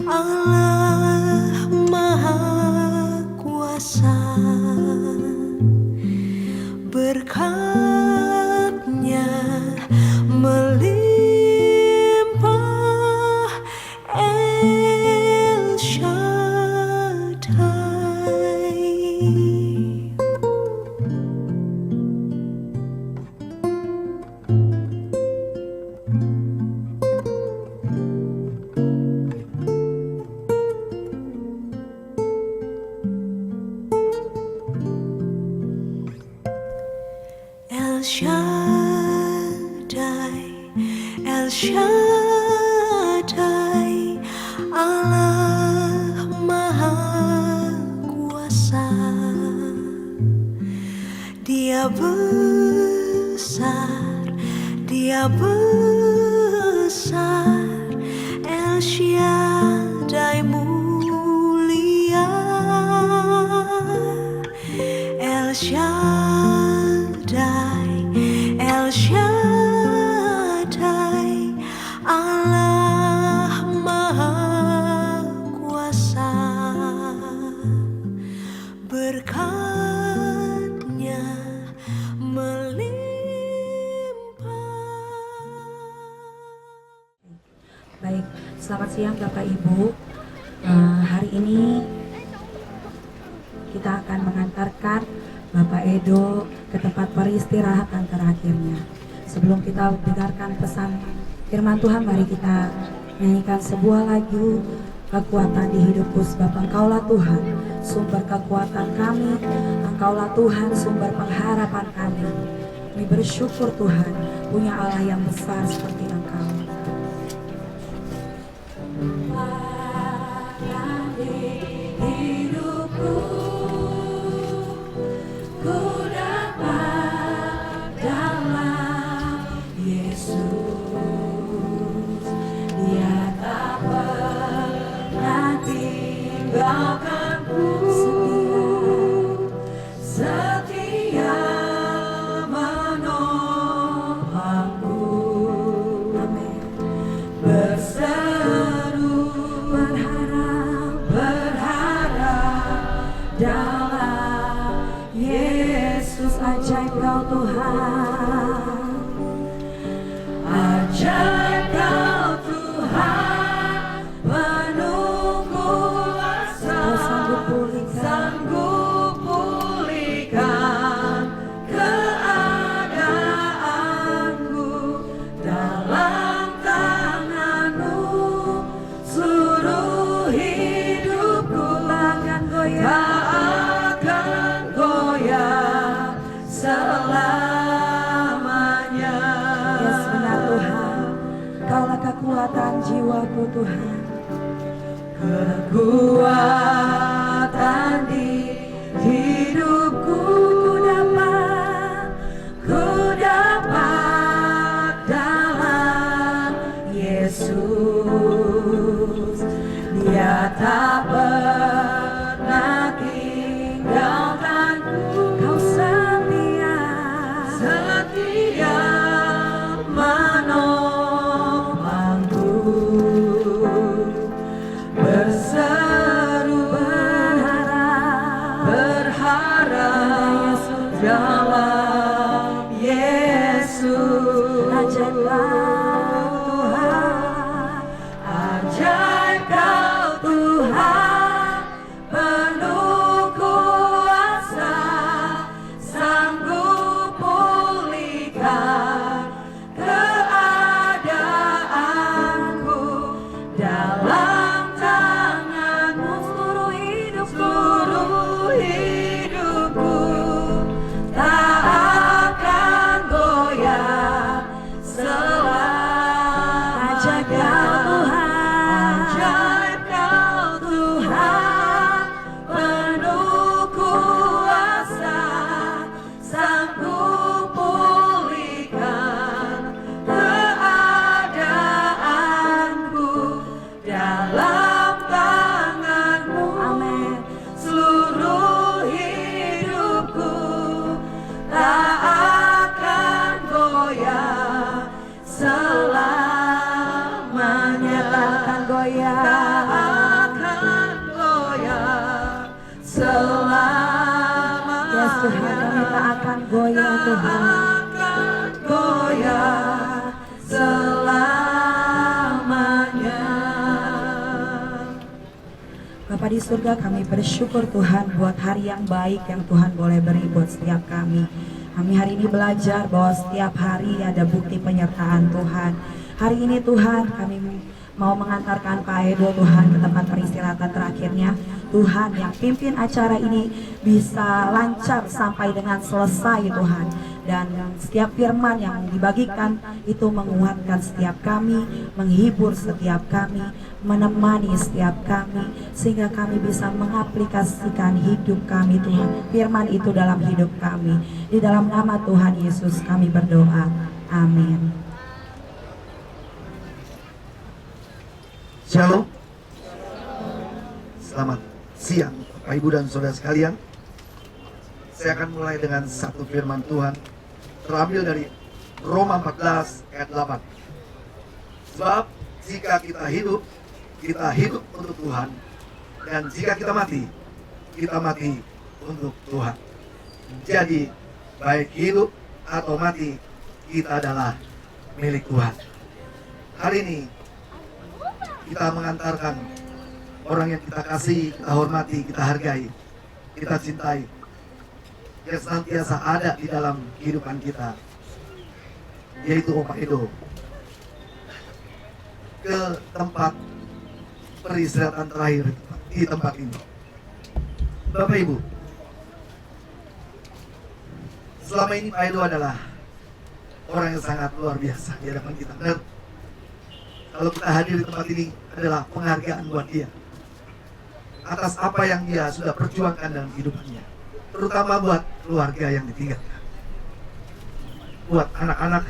Allah Maha Kuasa. Berkat-Nya melimpah, El Shaddai. El Shaddai, El Shaddai, Allah Maha Kuasa. Dia besar, Dia besar, El Shaddai mulia, El Shaddai, El Shaddai, Allah Maha Kuasa. Berkat-Nya melimpah. Baik, selamat siang Bapak Ibu. Hari ini kita akan mengantarkan Bapak Edo ke tempat peristirahatan terakhirnya. Sebelum kita dengarkan pesan firman Tuhan, mari kita nyanyikan sebuah lagu Kekuatan di Hidupku, sebab Engkaulah Tuhan, sumber kekuatan kami. Engkaulah Tuhan, sumber pengharapan kami. Kami bersyukur Tuhan, punya Allah yang besar seperti Engkau. Hidupku, ku dapat dalam Yesus. Dia tak pernah tinggalkanku, setia menolongku. Amin. Berseru berharap dalam Yesus. Ajaib Kau Tuhan, Ajaib Kau Tuhan, penuh kuasa, Kau sanggup pulihkan, sanggup pulihkan keadaanku. Dalam tangan-Mu seluruh hidupku takkan goyah. tak akan goyah selamanya. Yes, benar Tuhan, Kaulah kekuatan jiwaku Tuhan. Kekuatan di hidupku, ku dapat dalam Yesus. Dia tak pernah tinggalkanku, Kau setia, setia menolongku. Berseru berharap dalam Yesus. ajaib Kau Tuhan, goyah, tak akan goyah selamanya. Yes Tuhan, kami tak akan goyah Tuhan, goyah selamanya. Bapa di surga, kami bersyukur Tuhan buat hari yang baik yang Tuhan boleh beri buat setiap kami. Kami hari ini belajar bahwa setiap hari ada bukti penyertaan Tuhan. Hari ini Tuhan kami mau mengantarkan Pak Edo Tuhan ke tempat peristirahatan terakhirnya. Tuhan yang pimpin acara ini bisa lancar sampai dengan selesai Tuhan. Dan setiap firman yang dibagikan itu menguatkan setiap kami, menghibur setiap kami, menemani setiap kami, sehingga kami bisa mengaplikasikan hidup kami Tuhan, firman itu dalam hidup kami. Di dalam nama Tuhan Yesus kami berdoa, amin. Shalom. Selamat siang Bapak Ibu dan Saudara sekalian. Saya akan mulai dengan satu firman Tuhan terambil dari Roma 14 ayat 8. Sebab jika kita hidup untuk Tuhan, dan jika kita mati untuk Tuhan. Jadi baik hidup atau mati, kita adalah milik Tuhan. Hari ini kita mengantarkan orang yang kita kasih, kita hormati, kita hargai, kita cintai, yang senantiasa ada di dalam kehidupan kita, yaitu Opa Edo, ke tempat peristirahatan terakhir di tempat ini. Bapak Ibu, selama ini Pak Edo adalah orang yang sangat luar biasa di hadapan kita. Dan kalau kita hadir di tempat ini adalah penghargaan buat dia atas apa yang dia sudah perjuangkan dalam kehidupannya, terutama buat keluarga yang ditinggalkan, buat anak-anak,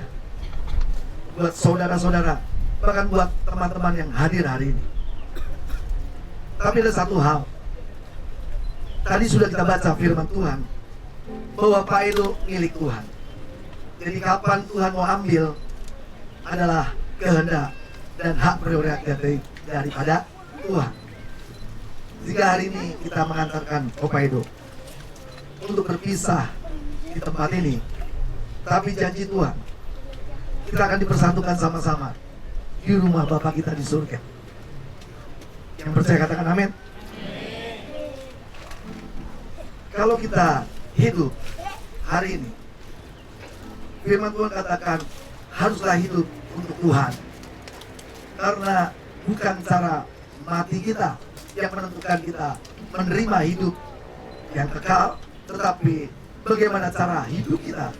buat saudara-saudara, bahkan buat teman-teman yang hadir hari ini. Tapi ada satu hal, tadi sudah kita baca firman Tuhan bahwa Pak Edo milik Tuhan. Jadi kapan Tuhan mau ambil adalah kehendak dan hak prerogatif daripada Tuhan. Jika hari ini kita mengantarkan Opa Edo untuk berpisah di tempat ini, tapi janji Tuhan, kita akan dipersatukan sama-sama di rumah Bapa kita di surga. Yang percaya katakan amin. Kalau kita hidup hari ini, firman Tuhan katakan haruslah hidup untuk Tuhan. Karena bukan cara mati kita yang menentukan kita menerima hidup yang kekal, tetapi bagaimana cara hidup kita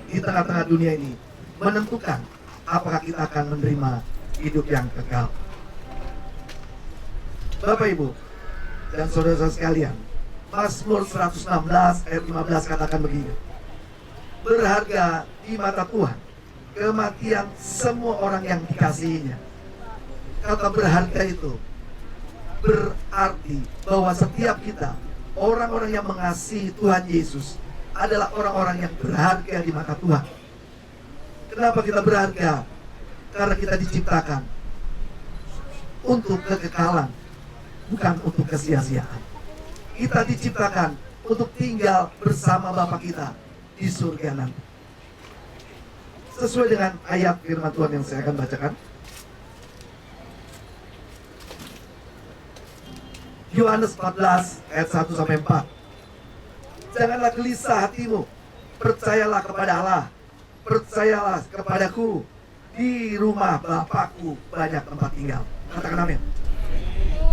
di tengah-tengah dunia ini menentukan apakah kita akan menerima hidup yang kekal. Bapak Ibu dan saudara-saudara sekalian, Mazmur 116 ayat 15 katakan begini: berharga di mata Tuhan kematian semua orang yang dikasihinya. Kata berharga itu berarti bahwa setiap kita, orang-orang yang mengasihi Tuhan Yesus, adalah orang-orang yang berharga di mata Tuhan. Kenapa kita berharga? Karena kita diciptakan untuk kekekalan, bukan untuk kesia-siaan. Kita diciptakan untuk tinggal bersama Bapa kita di surga nanti. Sesuai dengan ayat firman Tuhan yang saya akan bacakan, Yohanes 14 ayat 1 sampai 4. Janganlah gelisah hatimu, percayalah kepada Allah, percayalah kepadaku. Di rumah Bapakku banyak tempat tinggal. Katakan amin.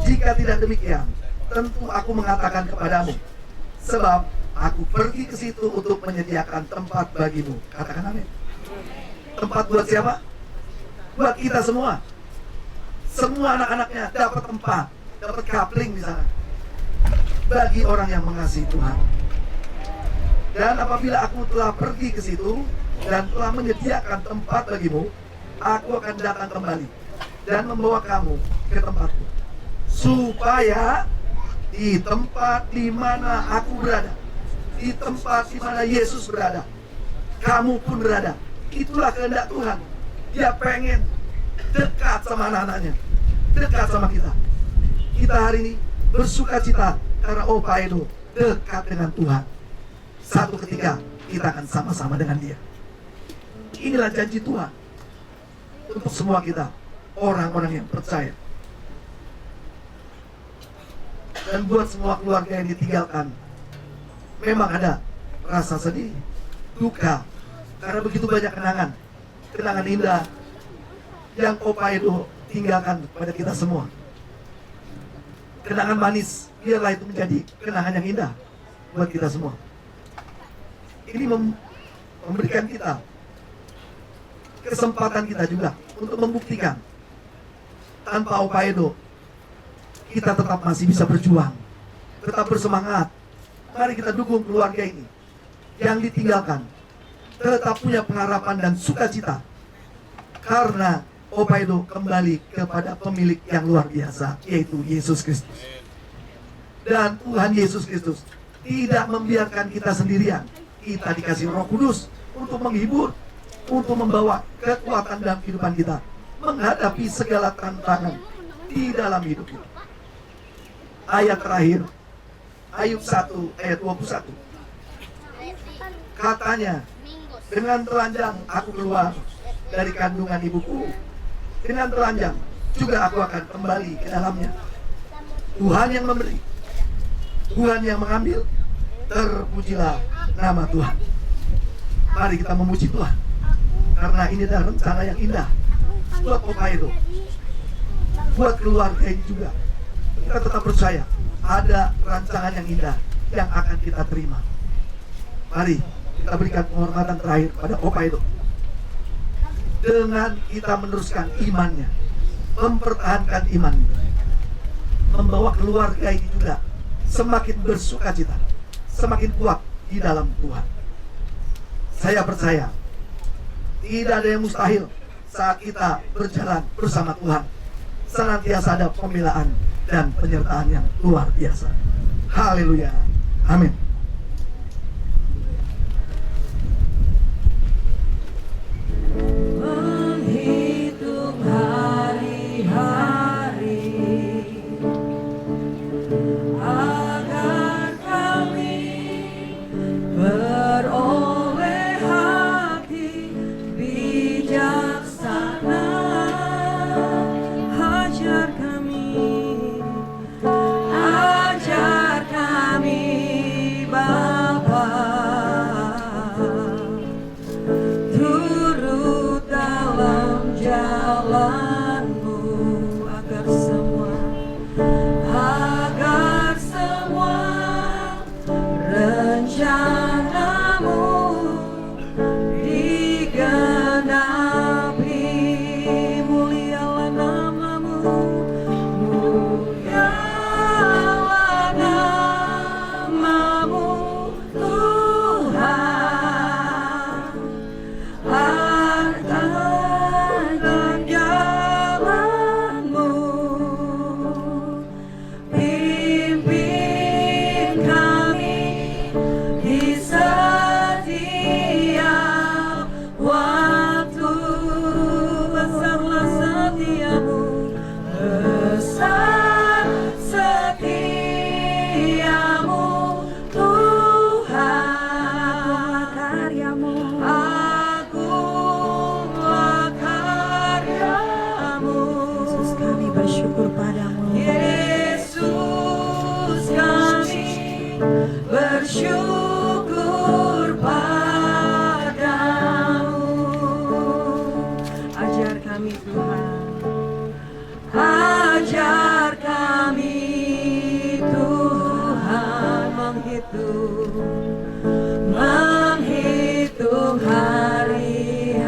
Jika tidak demikian, tentu aku mengatakan kepadamu, sebab aku pergi ke situ untuk menyediakan tempat bagimu. Katakan amin. Tempat buat siapa? Buat kita semua. Semua anak-anaknya dapat tempat, dapat kapling di sana. Bagi orang yang mengasihi Tuhan. Dan apabila aku telah pergi ke situ dan telah menyediakan tempat bagimu, aku akan datang kembali dan membawa kamu ke tempatku, supaya di tempat di mana aku berada, di tempat di mana Yesus berada, kamu pun berada. Itulah kehendak Tuhan. Dia pengen dekat sama anak-anaknya. dekat sama kita. Kita hari ini bersuka cita karena Opa Edo dekat dengan Tuhan. Satu ketika kita akan sama-sama dengan Dia. Inilah janji Tuhan untuk semua kita, orang-orang yang percaya. Dan buat semua keluarga yang ditinggalkan, memang ada rasa sedih, duka, karena begitu banyak kenangan indah yang Opa Edo tinggalkan pada kita semua. Kenangan manis, biarlah itu menjadi kenangan yang indah buat kita semua. Ini memberikan kita kesempatan kita juga untuk membuktikan tanpa Opa Edo kita tetap masih bisa berjuang, tetap bersemangat. Mari kita dukung keluarga ini yang ditinggalkan, tetap punya pengharapan dan sukacita karena Opa Edo kembali kepada pemilik yang luar biasa, yaitu Yesus Kristus. Dan Tuhan Yesus Kristus tidak membiarkan kita sendirian. Kita dikasih Roh Kudus untuk menghibur, untuk membawa kekuatan dalam kehidupan kita, menghadapi segala tantangan di dalam hidup kita. Ayat terakhir, Ayub 1 ayat 21. Katanya, dengan telanjang aku keluar dari kandungan ibuku, dengan telanjang juga aku akan kembali ke dalamnya. Tuhan yang memberi, Tuhan yang mengambil, terpujilah nama Tuhan. Mari kita memuji Tuhan, karena ini adalah rencana yang indah buat Opa Edo, buat keluarga ini juga. Kita tetap percaya ada rancangan yang indah yang akan kita terima. Mari kita berikan penghormatan terakhir pada Opa Edo dengan kita meneruskan imannya, mempertahankan imannya, membawa keluarga ini juga semakin bersukacita, semakin kuat di dalam Tuhan. Saya percaya tidak ada yang mustahil saat kita berjalan bersama Tuhan. Senantiasa ada pembelaan dan penyertaan yang luar biasa. Haleluya. Amin. Menghitung hari-hari agar kami beroleh hati bijaksana. Ajar kami Bapa, turut dalam jalanmu agar semua rencanamu digenapi. Mulialah namamu, mulialah namamu Tuhan. Arahkan jalanmu, pimpin kami di setiap waktu. Besarlah setiamu, besar setiamu Tuhan. Karyamu, agunglah karyamu. Yesus, kami bersyukur padamu. Yesus, kami bersyukur padamu. Ajar kami Tuhan, ajar kami Tuhan menghitung hari-hari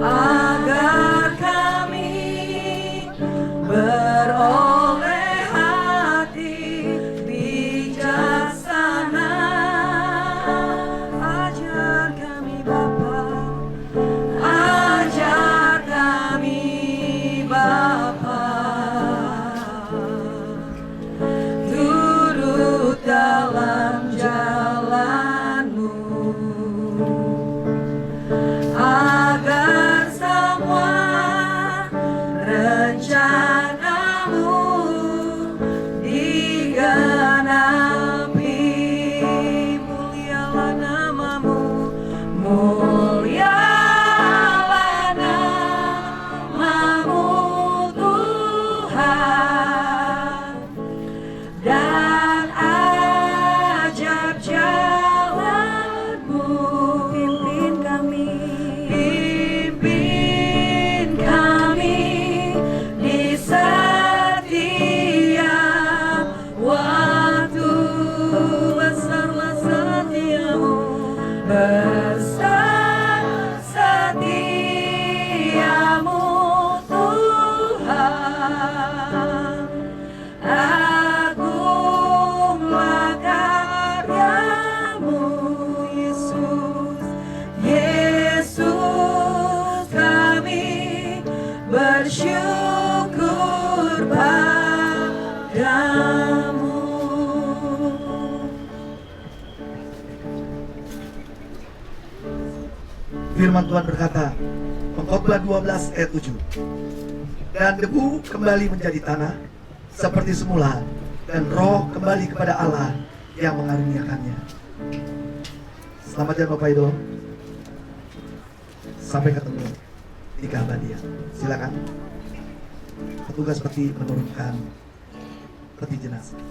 agar kami beroleh hati bijaksana. Ajar kami Bapa, ajar kami bersyukur padamu. Firman Tuhan berkata, Pengkhotbah 12 ayat 7. Dan debu kembali menjadi tanah seperti semula, dan roh kembali kepada Allah yang mengaruniakannya. Selamat ya Bapak Ibu. Sampai ketemu di keabadian. Silakan. Petugas seperti menurunkan peti jenazah.